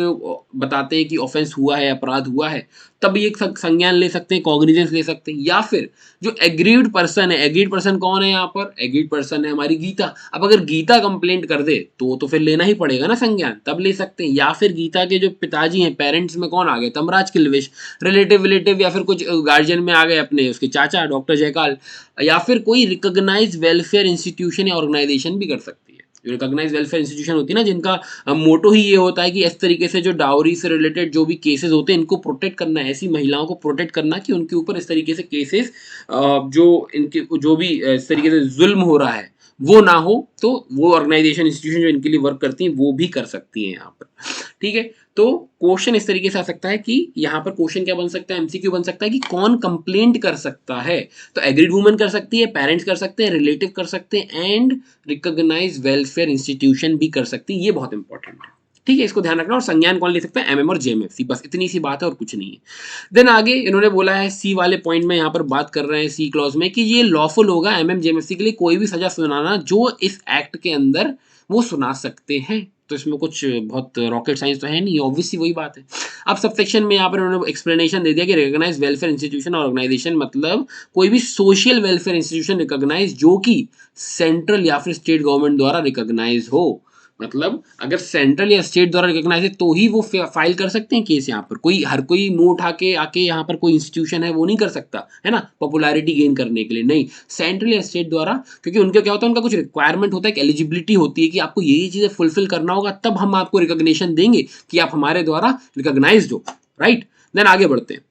बताते हैं कि ऑफेंस हुआ है, अपराध हुआ है, तब ये संज्ञान ले सकते हैं, कॉग्निजेंस ले सकते हैं। या फिर जो एग्रीड पर्सन है, एग्रीड पर्सन कौन है यहाँ पर, एग्रीड पर्सन है हमारी गीता। अब अगर गीता कंप्लेंट कर दे तो फिर लेना ही पड़ेगा ना संज्ञान, तब ले सकते हैं। या फिर गीता के जो पिताजी हैं, पेरेंट्स में कौन आ गए, तमराज किल्विश, रिलेटिव या फिर कुछ गार्जियन में आ गए अपने उसके चाचा डॉक्टर जयकाल, या फिर कोई रिकॉग्नाइज वेलफेयर इंस्टीट्यूशन या ऑर्गेनाइजेशन भी कर सकती है। जो रिकॉग्नाइज वेलफेयर इंस्टीट्यूशन होती है ना, जिनका मोटो ही ये होता है कि इस तरीके से जो डाउरी से रिलेटेड जो भी केसेस होते हैं इनको प्रोटेक्ट करना है, ऐसी महिलाओं को प्रोटेक्ट करना कि उनके ऊपर इस तरीके से केसेस जो इनके जो भी इस तरीके से जुल्म हो रहा है वो ना हो, तो वो ऑर्गेनाइजेशन इंस्टीट्यूशन जो इनके लिए वर्क करती हैं वो भी कर सकती हैं यहाँ पर, ठीक है। तो क्वेश्चन इस तरीके से आ सकता है कि यहाँ पर क्वेश्चन क्या बन सकता है, एमसीक्यू बन सकता है कि कौन कंप्लेंट कर सकता है, तो एग्रीड वुमन कर सकती है, पेरेंट्स कर सकते हैं, रिलेटिव कर सकते हैं, एंड रिकॉग्नाइज वेलफेयर इंस्टीट्यूशन भी कर सकती है। ये बहुत इंपॉर्टेंट है, ठीक है, इसको ध्यान रखना। और संज्ञान कौन ले सकता है? एमएम और जेएमएफसी, बस इतनी सी बात है और कुछ नहीं है। देन आगे इन्होंने बोला है सी वाले पॉइंट में यहाँ पर बात कर रहे हैं सी क्लॉज में कि ये लॉफुल होगा एमएम जेएमएफसी के लिए कोई भी सजा सुनाना जो इस एक्ट के अंदर वो सुना सकते हैं। तो इसमें कुछ बहुत रॉकेट साइंस तो है नहीं, ऑब्वियसली वही बात है। अब सबसेक्शन में यहाँ पर उन्होंने एक्सप्लेनेशन दे दिया कि रिकॉग्नाइज वेलफेयर इंस्टीट्यूशन और ऑर्गेनाइजेशन मतलब कोई भी सोशल वेलफेयर इंस्टीट्यूशन रिकॉग्नाइज जो कि सेंट्रल या फिर स्टेट गवर्नमेंट द्वारा रिकॉग्नाइज हो। मतलब अगर सेंट्रल या स्टेट द्वारा रिकॉग्नाइज है तो ही वो फाइल कर सकते हैं केस। यहाँ पर कोई हर कोई मुंह उठा के आके यहाँ पर कोई इंस्टीट्यूशन है वो नहीं कर सकता है ना, पॉपुलैरिटी गेन करने के लिए। नहीं, सेंट्रल या स्टेट द्वारा, क्योंकि उनका क्या होता है, उनका कुछ रिक्वायरमेंट होता है, एक एलिजिबिलिटी होती है कि आपको ये चीजें फुलफिल करना होगा तब हम आपको रिकॉग्निशन देंगे कि आप हमारे द्वारा रिकॉग्नाइज्ड हो, राइट। देन आगे बढ़ते हैं।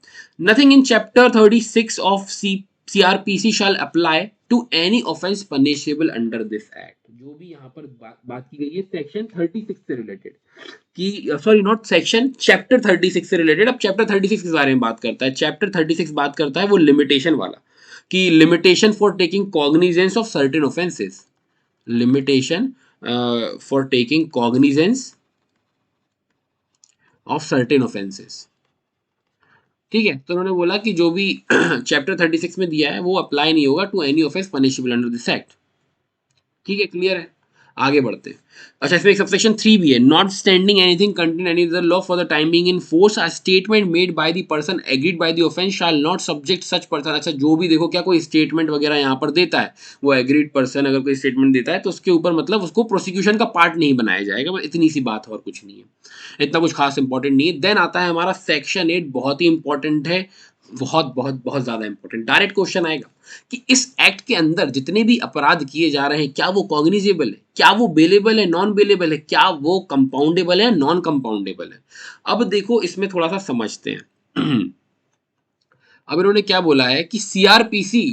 Nothing in chapter 36 of CrPC shall apply to any offence punishable under this act. जो भी यहाँ पर बात की गई है सेक्शन 36 से रिलेटेड कि सॉरी नॉट सेक्शन, चैप्टर 36 से रिलेटेड। अब चैप्टर 36 के बारे में बात करता है। चैप्टर 36 बात करता है वो लिमिटेशन वाला कि limitation for taking cognizance of certain offences, limitation for taking cognizance of certain offences. ठीक है, तो उन्होंने बोला कि जो भी चैप्टर 36 में दिया है वो अप्लाई नहीं होगा to any offence punishable under this act. ठीक है, क्लियर है। आगे बढ़ते हैं। अच्छा, इसमें एक सबसेक्शन 3 भी है, not standing anything contain any other law for the time being in force a statement made by the person agreed by the offence shall not subject such person. अच्छा, जो भी देखो क्या कोई स्टेटमेंट वगैरह यहाँ पर देता है, वो एग्रीड पर्सन अगर कोई स्टेटमेंट देता है तो उसके ऊपर मतलब उसको प्रोसिक्यूशन का पार्ट नहीं बनाया जाएगा। बस इतनी सी बात है और कुछ नहीं है, इतना कुछ खास इंपॉर्टेंट नहीं है। देन आता है हमारा सेक्शन 8, बहुत ही इंपॉर्टेंट है, बहुत बहुत बहुत ज्यादा इंपॉर्टेंट। डायरेक्ट क्वेश्चन आएगा कि इस एक्ट के अंदर जितने भी अपराध किए जा रहे हैं क्या वो कॉग्निजेबल है, क्या वो बेलेबल है, नॉन बेलेबल है, क्या वो कंपाउंडेबल है, नॉन कंपाउंडेबल है। अब देखो इसमें थोड़ा सा समझते हैं। अब इन्होंने क्या बोला है कि CrPC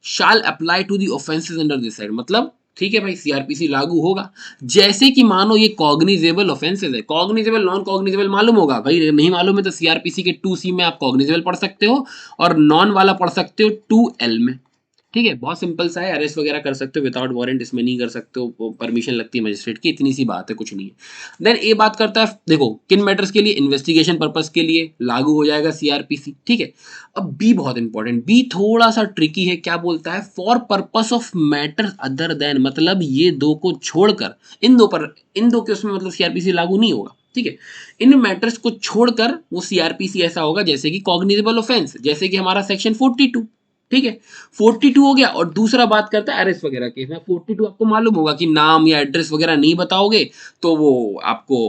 shall apply to the offences under this act. मतलब ठीक है भाई, सीआरपीसी लागू होगा जैसे कि मानो ये कॉग्निजेबल ऑफेंसेस है। कॉग्निजेबल नॉन कॉग्निजेबल मालूम होगा भाई, नहीं मालूम है तो सीआरपीसी के 2C में आप कॉग्निजेबल पढ़ सकते हो और नॉन वाला पढ़ सकते हो 2L में। ठीक है, बहुत सिंपल सा है, अरेस्ट वगैरह कर सकते हो विदाउट वारंट, इसमें नहीं कर सकते हो, परमिशन लगती है मजिस्ट्रेट की, इतनी सी बात है, कुछ नहीं है। देन ये बात करता है देखो किन मैटर्स के लिए, इन्वेस्टिगेशन पर्पस के लिए लागू हो जाएगा सीआरपीसी। ठीक है, अब बी बहुत इंपॉर्टेंट, बी थोड़ा सा ट्रिकी है। क्या बोलता है? For purpose of matters other than, मतलब ये दो को छोड़कर, इन दो पर, इन दो के उसमें मतलब सीआरपीसी लागू नहीं होगा। ठीक है, इन मैटर्स को छोड़कर वो सीआरपीसी ऐसा होगा जैसे कि कॉग्निजेबल ऑफेंस, जैसे कि हमारा सेक्शन 42। ठीक है, 42 हो गया। और दूसरा बात करता है अरेस्ट वगैरह केस में। 42 आपको मालूम होगा कि नाम या एड्रेस वगैरह नहीं बताओगे तो वो आपको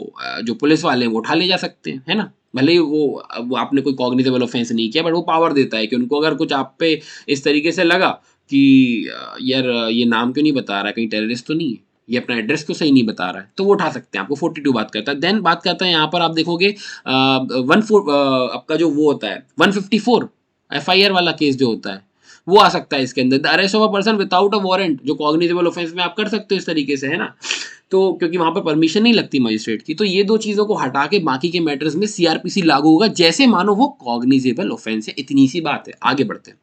जो पुलिस वाले हैं वो उठा ले जा सकते हैं, है ना। भले ही वो आपने कोई कॉग्निजेबल ऑफेंस नहीं किया, बट वो पावर देता है कि उनको अगर कुछ आप पे इस तरीके से लगा कि यार ये नाम क्यों नहीं बता रहा है, कहीं टेररिस्ट तो नहीं है, ये अपना एड्रेस क्यों सही नहीं बता रहा है, तो वो उठा सकते हैं आपको। 42 बात करता है। देन बात करता है यहाँ पर आप देखोगे 14 आपका जो वो होता है 154 FIR वाला केस जो होता है वो आ सकता है इसके अंदर। Arrest of a person without a warrant, जो कॉग्निजेबल ऑफेंस में आप कर सकते हो इस तरीके से, है ना। तो क्योंकि वहां पर परमिशन नहीं लगती मजिस्ट्रेट की, तो ये दो चीजों को हटा के बाकी के मैटर्स में सीआरपीसी लागू होगा जैसे मानो वो कॉग्निजेबल ऑफेंस है। इतनी सी बात है। आगे बढ़ते हैं।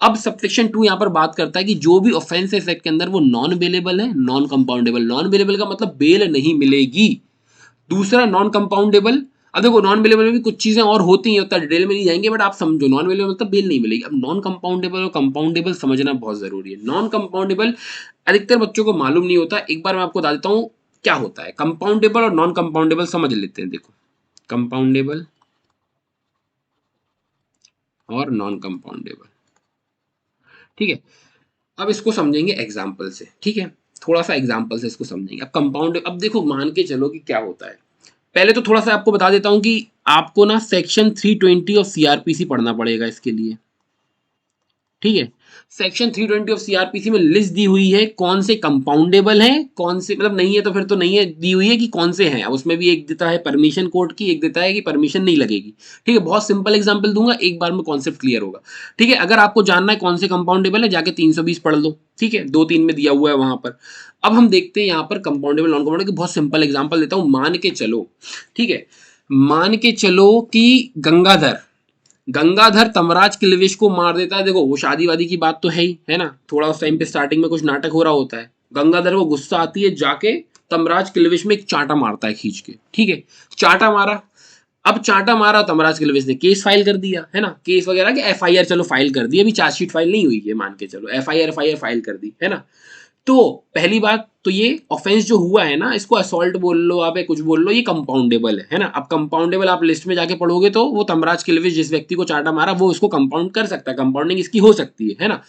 अब सबसेक्शन 2 यहाँ पर बात करता है कि जो भी ऑफेंस है इस एक्ट के अंदर वो नॉन बेलेबल है, नॉन कंपाउंडेबल। नॉन बेलेबल का मतलब बेल नहीं मिलेगी। दूसरा नॉन कंपाउंडेबल, अब देखो नॉन बेलेबल में भी कुछ चीजें और होती हैं, उतना डिटेल में नहीं जाएंगे, बट आप समझो नॉन बेलेबल मतलब बेल नहीं मिलेगी। अब नॉन कंपाउंडेबल और कंपाउंडेबल समझना बहुत जरूरी है। नॉन कंपाउंडेबल अधिकतर बच्चों को मालूम नहीं होता, एक बार मैं आपको बता देता हूँ क्या होता है। कंपाउंडेबल और नॉन कंपाउंडेबल समझ लेते हैं। देखो कंपाउंडेबल और नॉन कंपाउंडेबल, ठीक है। अब इसको समझेंगे एग्जाम्पल से, ठीक है, थोड़ा सा एग्जाम्पल से इसको समझेंगे। अब कंपाउंड, अब देखो मान के चलो कि क्या होता है। पहले तो थोड़ा सा आपको बता देता हूं कि आपको ना सेक्शन 320 ऑफ सीआरपीसी पढ़ना पड़ेगा इसके लिए। ठीक है, सेक्शन 320 ऑफ सीआरपीसी में लिस्ट दी हुई है कौन से कंपाउंडेबल हैं, कौन से मतलब नहीं है तो फिर तो नहीं है, दी हुई है कि कौन से हैं। उसमें भी एक देता है परमिशन कोर्ट की, एक देता है कि परमिशन नहीं लगेगी। ठीक है, बहुत सिंपल एग्जांपल दूंगा, एक बार में कॉन्सेप्ट क्लियर होगा। ठीक है, अगर आपको जानना है कौन से कंपाउंडेबल है जाके 320 पढ़ लो। ठीक है, 2-3 में दिया हुआ है वहां पर। अब हम देखते हैं यहाँ पर कंपाउंडेबल नॉन कंपाउंडेबल, बहुत सिंपल एग्जाम्पल देता हूँ। मान के चलो, ठीक है, मान के चलो कि गंगाधर तमराज किल्विश को मार देता है। देखो वो शादी वादी की बात तो है ही, है ना। थोड़ा उस टाइम पे स्टार्टिंग में कुछ नाटक हो रहा होता है, गंगाधर को गुस्सा आती है, जाके तमराज किल्विश में एक चांटा मारता है खींच के, ठीक है, चांटा मारा। अब चांटा मारा, तमराज किल्विश ने केस फाइल कर दिया, है ना, केस वगैरह के एफआईआर चलो फाइल कर दी, अभी चार्जशीट फाइल नहीं हुई है, मान के चलो एफआईआर फाइल कर दी, है ना। तो पहली बात तो ये ऑफेंस जो हुआ है ना, इसको असॉल्ट बोल लो आप या कुछ बोल लो, ये कंपाउंडेबल है ना। अब कंपाउंडेबल आप लिस्ट में जाके पढ़ोगे तो वो तमराज किल्विश जिस व्यक्ति को चांटा मारा वो इसको कंपाउंड कर सकता है, कंपाउंडिंग इसकी हो सकती है ना।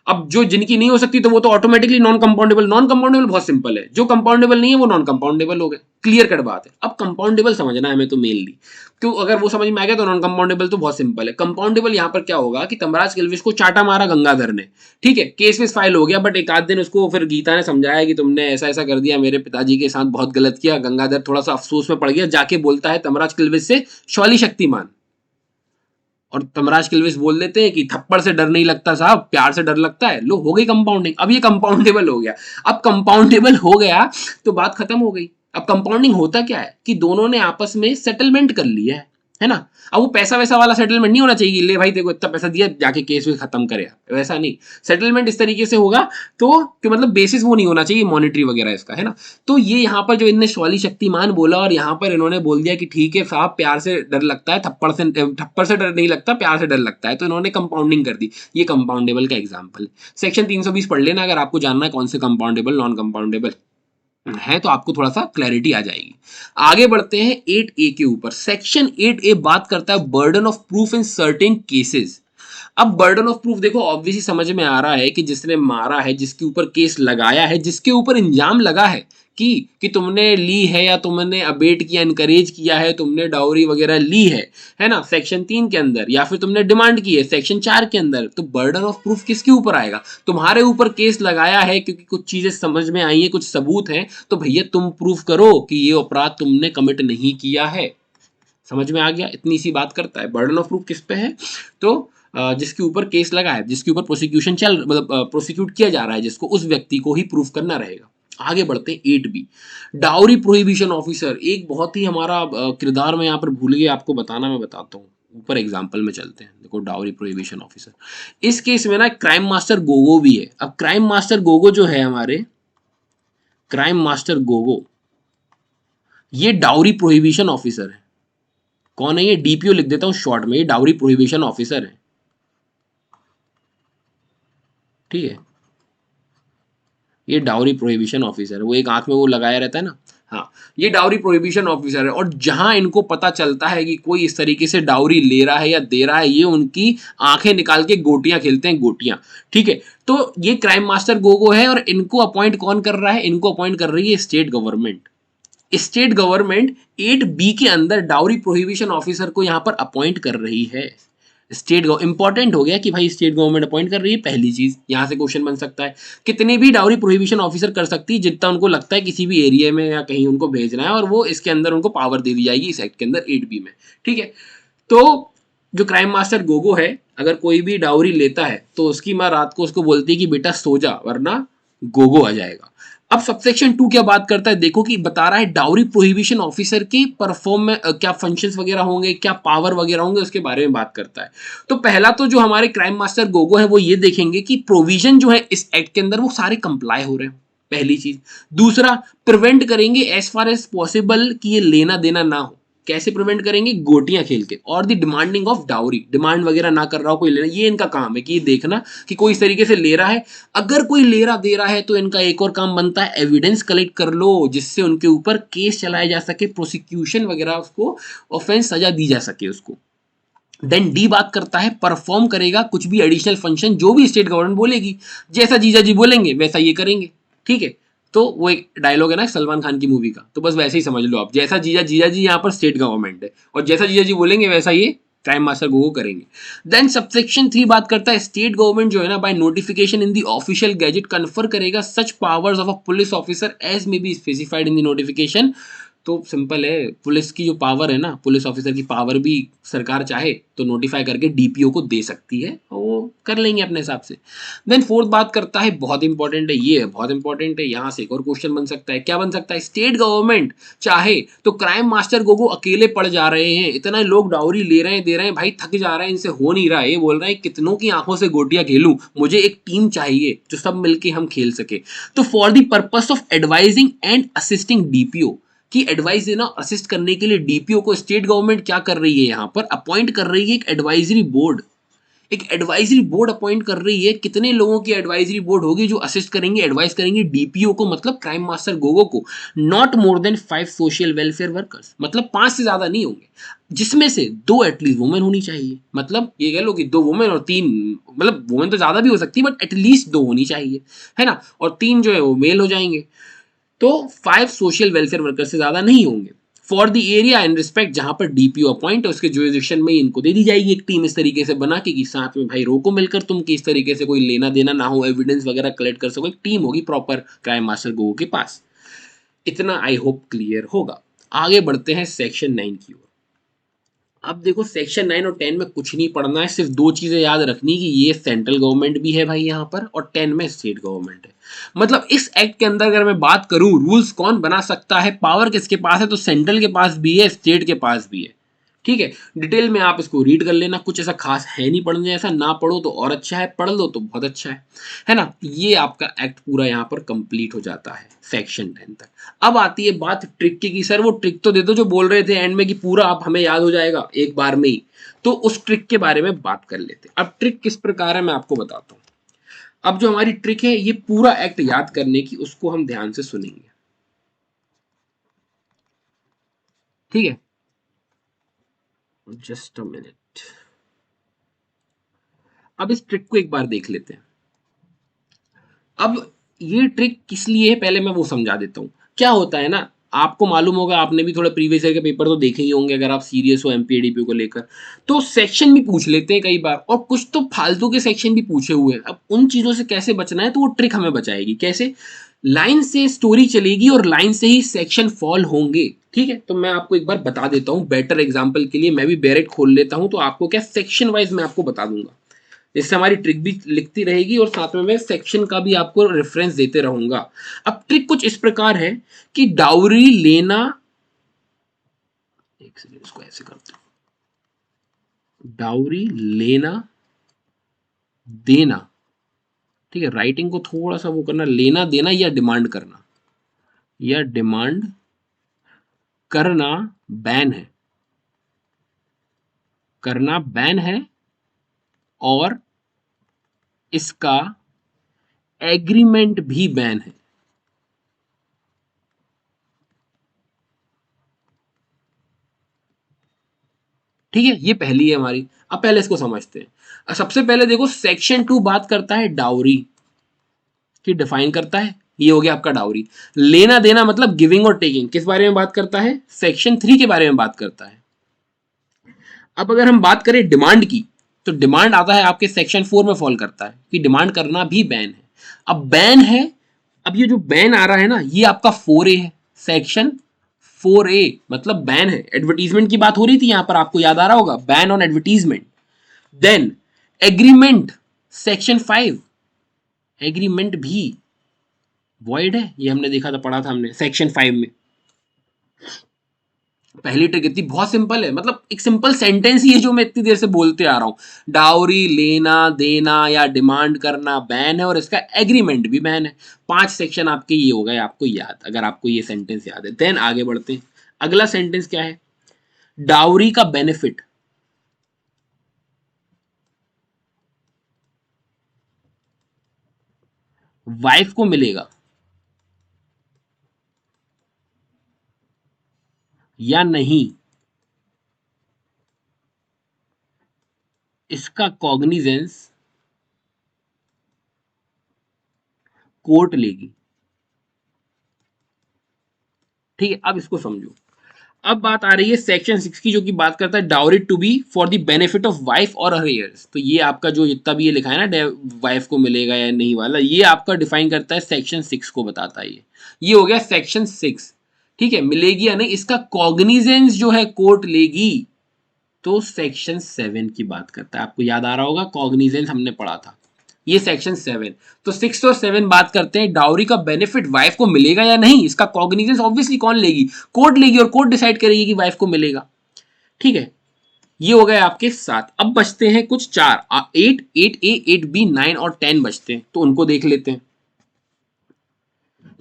अब जो जिनकी नहीं हो सकती तो वो तो automatically non compoundable, non compoundable बहुत सिंपल है, जो कंपाउंडेबल नहीं है वो नॉन कंपाउंडेबल हो गए, क्लियर कट बात है। अब कंपाउंडेबल समझना है हमें तो मेनली, क्यों अगर वो समझ में आ गया तो नॉन कंपाउंडेबल तो बहुत सिंपल है। कंपाउंडेबल यहाँ पर क्या होगा कि तमराज किल्विश को चाटा मारा गंगाधर ने, ठीक है, केस वेस फाइल हो गया, बट एक आध दिन उसको फिर गीता ने समझाया कि तुमने ऐसा ऐसा कर दिया, मेरे पिताजी के साथ बहुत गलत किया। गंगाधर थोड़ा सा अफसोस में पड़ गया, जाके बोलता है तमराज किल्विश से शौली शक्तिमान, और तमराज किल्विश बोल देते हैं कि थप्पड़ से डर नहीं लगता साहब, प्यार से डर लगता है। लो हो गई कंपाउंडिंग, अब ये कंपाउंडेबल हो गया। अब कंपाउंडेबल हो गया तो बात खत्म हो गई। अब कंपाउंडिंग होता क्या है कि दोनों ने आपस में सेटलमेंट कर लिया है ना। अब वो पैसा वैसा वाला सेटलमेंट नहीं होना चाहिए कि ले भाई तेरे को इतना पैसा दिया जाके केस भी खत्म करे, वैसा नहीं। सेटलमेंट इस तरीके से होगा तो कि मतलब बेसिस वो नहीं होना चाहिए मॉनिटरी वगैरह इसका, है ना। तो ये यहाँ पर जो इनने शौली शक्तिमान बोला और यहाँ पर इन्होंने बोल दिया कि ठीक है साहब, प्यार से डर लगता है, थप्पड़ से डर नहीं लगता, प्यार से डर लगता है, तो इन्होंने कंपाउंडिंग कर दी। ये कंपाउंडेबल का एग्जाम्पल है। सेक्शन 320 पढ़ लेना अगर आपको जानना है कौन से कंपाउंडेबल नॉन कंपाउंडेबल है, तो आपको थोड़ा सा क्लैरिटी आ जाएगी। आगे बढ़ते हैं 8A के ऊपर। सेक्शन 8A बात करता है burden of proof in certain cases. अब बर्डन ऑफ प्रूफ देखो ऑब्वियसली समझ में आ रहा है कि जिसने मारा है, जिसके ऊपर केस लगाया है, जिसके ऊपर इंजाम लगा है कि तुमने ली है या तुमने अबेट किया, इनकरेज किया है, तुमने डाउरी वगैरह ली है ना, सेक्शन 3 के अंदर, या फिर तुमने डिमांड की है सेक्शन 4 के अंदर, तो बर्डन ऑफ प्रूफ किसके ऊपर आएगा? तुम्हारे ऊपर केस लगाया है क्योंकि कुछ चीजें समझ में आई है, कुछ सबूत हैं, तो भैया तुम प्रूफ करो कि ये अपराध तुमने कमिट नहीं किया है। समझ में आ गया? इतनी सी बात करता है। बर्डन ऑफ प्रूफ किस पे है? तो जिसके ऊपर केस लगा है, जिसके ऊपर प्रोसिक्यूशन मतलब प्रोसिक्यूट किया जा रहा है, जिसको, उस व्यक्ति को ही प्रूफ करना रहेगा। आगे बढ़ते हैं 8B, डाउरी प्रोहिबिशन ऑफिसर। एक बहुत ही हमारा किरदार में यहाँ पर भूल गया आपको बताना, मैं बताता हूँ। ऊपर एग्जाम्पल में चलते हैं। देखो डाउरी प्रोहिबिशन ऑफिसर, इस केस में ना क्राइम मास्टर गोगो भी है। अब क्राइम मास्टर गोगो जो है हमारे, क्राइम मास्टर गोगो ये डाउरी प्रोहिबिशन ऑफिसर है। कौन है ये? डीपीओ लिख देता हूं शॉर्ट में, ये डाउरी प्रोहिबिशन ऑफिसर है, ठीक है। ये डाउरी प्रोहिबिशन ऑफिसर है, वो एक आंख में वो लगाया रहता है ना, हाँ, ये डाउरी प्रोहिबिशन ऑफिसर है। और जहां इनको पता चलता है कि कोई इस तरीके से डाउरी ले रहा है या दे रहा है, ये उनकी आंखें निकाल के गोटियां खेलते हैं, गोटियां, ठीक है। तो ये क्राइम मास्टर गोगो है, और इनको अपॉइंट कौन कर रहा है? इनको अपॉइंट कर रही है state government. State government 8B के अंदर डाउरी प्रोहिबिशन ऑफिसर को यहां पर अपॉइंट कर रही है। स्टेट इंपॉर्टेंट हो गया कि भाई स्टेट गवर्नमेंट अपॉइंट कर रही है, पहली चीज। यहां से क्वेश्चन बन सकता है, कितने भी डाउरी प्रोहिबिशन ऑफिसर कर सकती है जितना उनको लगता है किसी भी एरिया में या कहीं उनको भेजना है, और वो इसके अंदर उनको पावर दे दी जाएगी इस एक्ट के अंदर 8B में, ठीक है। तो जो क्राइम मास्टर गोगो है, अगर कोई भी डाउरी लेता है तो उसकी माँ रात को उसको बोलती है कि बेटा सो जा वरना गोगो आ जाएगा। अब सबसेक्शन 2 क्या बात करता है? देखो कि बता रहा है डाउरी प्रोहिबिशन ऑफिसर के परफॉर्म में क्या फंक्शंस वगैरह होंगे, क्या पावर वगैरह होंगे, उसके बारे में बात करता है। तो पहला तो जो हमारे क्राइम मास्टर गोगो है वो ये देखेंगे कि प्रोविजन जो है इस एक्ट के अंदर वो सारे कंप्लाई हो रहे हैं, पहली चीज। दूसरा, प्रिवेंट करेंगे एज फार एज पॉसिबल कि ये लेना देना ना हो। कैसे प्रिवेंट करेंगे? गोटियां खेल के। और the demanding of dowry, demand वगैरह ना कर रहा हो कोई लेना, ये इनका काम है कि ये देखना कि कोई इस तरीके से ले रहा है। अगर कोई ले रहा दे रहा है तो इनका एक और काम बनता है, एविडेंस कलेक्ट कर लो जिससे उनके ऊपर केस चलाया जा सके, प्रोसिक्यूशन वगैरह, उसको ऑफेंस सजा दी जा सके उसको। देन डी बात करता है परफॉर्म करेगा कुछ भी एडिशनल फंक्शन जो भी स्टेट गवर्नमेंट बोलेगी, जैसा जीजा जी बोलेंगे वैसा ये करेंगे, ठीक है। तो वो एक डायलॉग है ना सलमान खान की मूवी का, तो बस वैसे ही समझ लो आप, जैसा जीजा जी यहाँ पर स्टेट गवर्नमेंट है, और जैसा जीजा जी बोलेंगे वैसा ये क्राइम मास्टर गोगो करेंगे। देन सबसेक्शन 3 बात करता है स्टेट गवर्नमेंट जो है ना, by notification in the official gazette confer करेगा such powers of a police officer as may be specified in the notification. तो सिंपल है, पुलिस की जो पावर है ना, पुलिस ऑफिसर की पावर भी सरकार चाहे तो नोटिफाई करके डीपीओ को दे सकती है और वो कर लेंगे अपने हिसाब से। देन फोर्थ बात करता है, बहुत इंपॉर्टेंट है ये, बहुत इंपॉर्टेंट है, यहाँ से एक और क्वेश्चन बन सकता है, क्या बन सकता है, स्टेट गवर्नमेंट चाहे तो क्राइम मास्टर गोगो अकेले पड़ जा रहे हैं, इतना लोग डाउरी ले रहे हैं, दे रहे हैं, भाई थक जा रहे हैं, इनसे हो नहीं रहा है, ये बोल रहे हैं कितनों की आंखों से गोटियां खेलूं, मुझे एक टीम चाहिए जो सब मिलके हम खेल सके। तो for the purpose of advising and assisting DPO, की एडवाइस देना, असिस्ट करने के लिए डीपीओ को स्टेट गवर्नमेंट क्या कर रही है, यहां पर अपॉइंट कर रही है एक एडवाइजरी बोर्ड, एक एडवाइजरी बोर्ड अपॉइंट कर रही है। कितने लोगों की एडवाइजरी बोर्ड होगी जो असिस्ट करेंगे, एडवाइस करेंगे डीपीओ को, मतलब क्राइम मास्टर गोगो को, not more than 5 social welfare workers, मतलब 5 से ज्यादा नहीं होंगे, जिसमें से 2 एटलीस्ट वुमेन होनी चाहिए, मतलब ये कह लो कि 2 वुमेन और 3, मतलब वुमेन तो ज्यादा भी हो सकती है बट एटलीस्ट 2 होनी चाहिए, है ना, और 3 जो है वो मेल हो जाएंगे। तो 5 सोशल वेलफेयर वर्कर से ज्यादा नहीं होंगे। For the area and respect, जहां पर डीपीओ अपॉइंट है उसके जुरिडिक्शन में इनको दे दी जाएगी एक टीम, इस तरीके से बना के कि साथ में भाई रोको मिलकर तुम कि इस तरीके से कोई लेना देना ना हो, एविडेंस वगैरह कलेक्ट कर सको, एक टीम होगी प्रॉपर क्राइम मास्टर गो के पास। इतना आई होप क्लियर होगा। आगे बढ़ते हैं सेक्शन 9 की ओर। अब देखो सेक्शन 9 और 10 में कुछ नहीं पढ़ना है, सिर्फ 2 चीजें याद रखनी कि ये सेंट्रल गवर्नमेंट भी है भाई यहाँ पर, और 10 में स्टेट गवर्नमेंट है। मतलब इस एक्ट के अंदर अगर मैं बात करूं रूल्स कौन बना सकता है, पावर किसके पास है, तो सेंट्रल के पास भी है, स्टेट के पास भी है। ठीक है, डिटेल में आप इसको रीड कर लेना, कुछ ऐसा खास है नहीं पढ़ने जैसा, ना पढ़ो तो और अच्छा है, पढ़ लो तो बहुत अच्छा है ना। ये आपका एक्ट पूरा यहाँ पर कंप्लीट हो जाता है सेक्शन 10 तक। अब आती है बात ट्रिक की, सर वो ट्रिक तो दे दो जो बोल रहे थे एंड में कि पूरा आप हमें याद हो जाएगा एक बार में ही, तो उस ट्रिक के बारे में बात कर लेते हैं। अब ट्रिक किस प्रकार है मैं आपको बताता हूँ। अब जो हमारी ट्रिक है ये पूरा एक्ट याद करने की, उसको हम ध्यान से सुनेंगे, ठीक है, जस्ट अ मिनट। अब इस ट्रिक को एक बार देख लेते हैं। अब ये ट्रिक किस लिए है पहले मैं वो समझा देता हूँ। क्या होता है ना, आपको मालूम होगा, आपने भी थोड़ा प्रीवियस ईयर के पेपर तो देखे ही होंगे अगर आप सीरियस हो एमपीएडीपी को लेकर, तो सेक्शन भी पूछ लेते हैं कई बार, और कुछ तो फालतू के सेक्शन भी पूछे हुए हैं। अब उन चीजों से कैसे बचना है, तो वो ट्रिक हमें बचाएगी। कैसे, लाइन से स्टोरी चलेगी और लाइन से ही सेक्शन फॉल होंगे। ठीक है, तो मैं आपको एक बार बता देता हूँ बेटर एग्जाम्पल के लिए, मैं भी बैरेट खोल लेता हूँ, तो आपको क्या सेक्शन वाइज मैं आपको बता दूंगा, इससे हमारी ट्रिक भी लिखती रहेगी और साथ में मैं सेक्शन का भी आपको रेफरेंस देते रहूंगा। अब ट्रिक कुछ इस प्रकार है कि डाउरी लेना, एक सेकंड इसको ऐसे करते हैं, डाउरी लेना देना, ठीक है, राइटिंग को थोड़ा सा वो करना, लेना देना या डिमांड करना, या डिमांड करना बैन है, करना बैन है, और इसका एग्रीमेंट भी बैन है। ठीक है, ये पहली है हमारी। अब पहले इसको समझते हैं। सबसे पहले देखो सेक्शन 2 बात करता है डाउरी की, डिफाइन करता है, ये हो गया आपका डाउरी। लेना देना मतलब गिविंग और टेकिंग, किस बारे में बात करता है, सेक्शन 3 के बारे में बात करता है। अब अगर हम बात करें डिमांड की, तो डिमांड आता है आपके सेक्शन 4 में फॉल करता है कि डिमांड करना भी बैन है। अब बैन है, अब ये जो बैन आ रहा है ना, ये आपका 4A है, सेक्शन 4A मतलब बैन है। एडवर्टीजमेंट की बात हो रही थी यहां पर, आपको याद आ रहा होगा, ban on advertisement. Then agreement, section 5, agreement भी वॉइड है, ये हमने देखा था, पढ़ा था हमने सेक्शन 5 में। पहली ट्रिक इतनी बहुत सिंपल है, मतलब एक सिंपल सेंटेंस ही है जो मैं इतनी देर से बोलते आ रहा हूं, डाउरी लेना देना या डिमांड करना बैन है और इसका एग्रीमेंट भी बैन है। 5 सेक्शन आपके ये हो गए आपको याद, अगर आपको ये सेंटेंस याद है। देन आगे बढ़ते हैं, अगला सेंटेंस क्या है, डाउरी का बेनिफिट वाइफ को मिलेगा या नहीं, इसका कॉग्निजेंस कोर्ट लेगी। ठीक है, अब इसको समझो। अब बात आ रही है सेक्शन 6 की, जो कि बात करता है dowry to be for the benefit of wife or her hairs. तो ये आपका जो जितना भी ये लिखा है ना, वाइफ को मिलेगा या नहीं वाला, ये आपका डिफाइन करता है सेक्शन 6 को बताता है। ये हो गया सेक्शन 6। ठीक है, मिलेगी या नहीं इसका कॉग्निजेंस जो है कोर्ट लेगी, तो सेक्शन 7 की बात करता है। आपको याद आ रहा होगा कॉग्निजेंस हमने पढ़ा था, ये सेक्शन 7। तो 6 और 7 बात करते हैं डाउरी का बेनिफिट वाइफ को मिलेगा या नहीं, इसका कॉग्निजेंस ऑब्वियसली कौन लेगी, कोर्ट लेगी, और कोर्ट डिसाइड करेगी कि वाइफ को मिलेगा। ठीक है, ये हो गए आपके 7। अब बचते हैं कुछ 4, 8, 8A, 8B, 9 और 10 बचते हैं, तो उनको देख लेते हैं।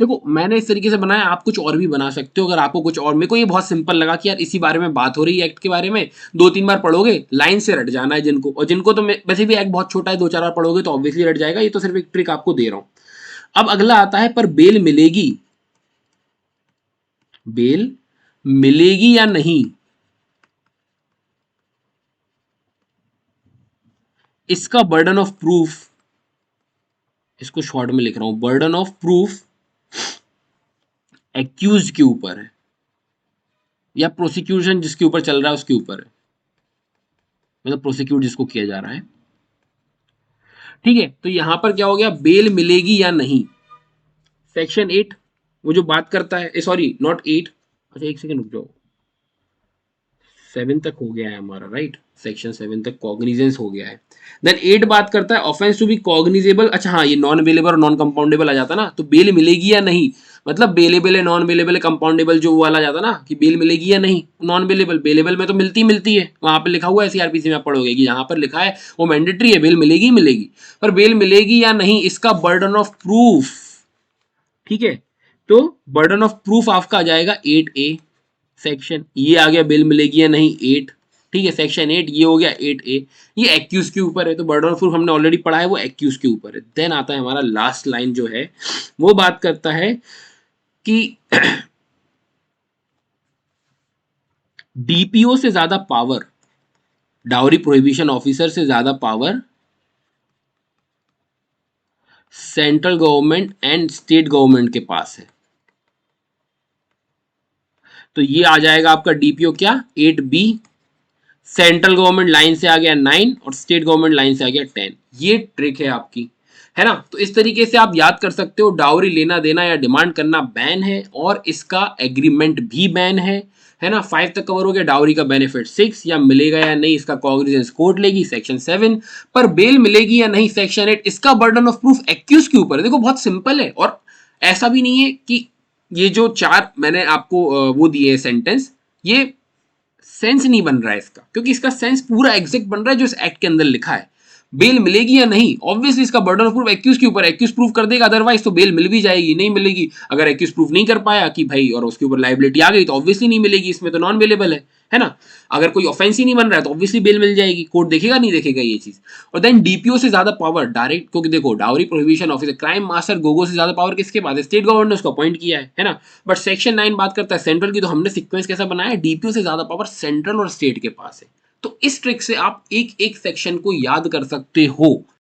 देखो मैंने इस तरीके से बनाया, आप कुछ और भी बना सकते हो अगर आपको कुछ और। मेरे को ये बहुत सिंपल लगा कि यार इसी बारे में बात हो रही है एक्ट के बारे में, 2-3 बार पढ़ोगे लाइन से रट जाना है जिनको, और जिनको तो वैसे भी एक्ट बहुत छोटा है, 2-4 बार पढ़ोगे तो ऑब्वियसली रट जाएगा। ये तो सिर्फ एक ट्रिक आपको दे रहा हूं। अब अगला आता है, पर बेल मिलेगी, बेल मिलेगी या नहीं, इसका बर्डन ऑफ प्रूफ, इसको शॉर्ट में लिख रहा हूं, बर्डन ऑफ प्रूफ एक्यूज के ऊपर है, या प्रोसिक्यूशन जिसके ऊपर चल रहा है उसके ऊपर है, मतलब प्रोसिक्यूट जिसको किया जा रहा है। ठीक है, तो यहां पर क्या हो गया, बेल मिलेगी या नहीं, सेक्शन 8 वो जो बात करता है, सॉरी नॉट 8, अच्छा एक सेकंड रुक जाओ, 7 तक हो गया है हमारा, राइट, सेक्शन 7 तक कॉग्निजेंस हो गया है। देन 8 बात करता है ऑफेंस टू बी कॉग्निजेबल, अच्छा हाँ, ये नॉन बेलेबल और नॉन कंपाउंडेबल आ जाता ना, तो बेल मिलेगी या नहीं, मतलब बेलेबल है, नॉन बेलेबल है, कंपाउंडेबल जो वो वाला जाता ना कि बेल मिलेगी या नहीं। नॉन बेलेबल, बेलेबल में तो मिलती है, वहां पर लिखा हुआ है सीआरपीसी में, आप पढ़ोगे कि यहाँ पर लिखा है वो मैंडेटरी है, बेल मिलेगी मिलेगी, पर बेल मिलेगी या नहीं इसका बर्डन ऑफ प्रूफ। ठीक है, तो बर्डन ऑफ प्रूफ आपका आ जाएगा 8A सेक्शन, ये आ गया बेल मिलेगी या नहीं 8। ठीक है, सेक्शन 8 ये हो गया 8A, ये एक्यूज के ऊपर है, तो बर्डन ऑफ प्रूफ हमने ऑलरेडी पढ़ा है, वो एक्यूज के ऊपर है। देन आता है हमारा लास्ट लाइन जो है, वो बात करता है कि डीपीओ से ज्यादा पावर, डाउरी प्रोहिबिशन ऑफिसर से ज्यादा power central government and state government के पास है। तो ये आ जाएगा आपका डीपीओ क्या, 8B, सेंट्रल गवर्नमेंट लाइन से आ गया 9 और स्टेट गवर्नमेंट लाइन से आ गया 10। ये ट्रिक है आपकी, है ना। तो इस तरीके से आप याद कर सकते हो, डाउरी लेना देना या डिमांड करना बैन है, और इसका एग्रीमेंट भी बैन है ना। 5 तक कवर हो गया, डाउरी का बेनिफिट 6, या मिलेगा या नहीं इसका कॉग्निजेंस कोर्ट लेगी, सेक्शन 7, पर बेल मिलेगी या नहीं सेक्शन 8, इसका बर्डन ऑफ प्रूफ एक्यूज के ऊपर है। देखो बहुत सिंपल है, और ऐसा भी नहीं है कि ये जो 4 मैंने आपको वो दिए सेंटेंस, ये सेंस नहीं बन रहा है इसका, क्योंकि इसका सेंस पूरा एग्जैक्ट बन रहा है जो इस एक्ट के अंदर लिखा है। बेल मिलेगी या नहीं, ऑब्वियसली इसका बर्डन ऑफ प्रूफ एक्यूज के ऊपर, एक्यूज प्रूफ कर देगा, अदरवाइज तो बेल मिल भी जाएगी, नहीं मिलेगी। अगर एक्यूज प्रूफ नहीं कर पाया कि भाई और उसके ऊपर लाइबिलिटी आ गई, तो ऑब्वियसली नहीं मिलेगी, इसमें तो नॉन बेलेबल है ना। अगर कोई ऑफेंस ही नहीं बन रहा है तो ऑब्वियसली बेल मिल जाएगी, कोर्ट देखेगा नहीं देखेगा ये चीज। और देन डीपीओ से ज्यादा पावर डायरेक्ट, क्योंकि देखो dowry prohibition officer, crime master Gogo से ज्यादा पावर किसके पास है, स्टेट गवर्नमेंट ने उसको अपॉइंट किया है ना। बट सेक्शन 9 बात करता है सेंट्रल की, तो हमने सीक्वेंस कैसा बनाया, डीपीओ से ज्यादा पावर सेंट्रल और स्टेट के पास है। तो इस ट्रिक से आप एक एक सेक्शन को याद कर सकते हो,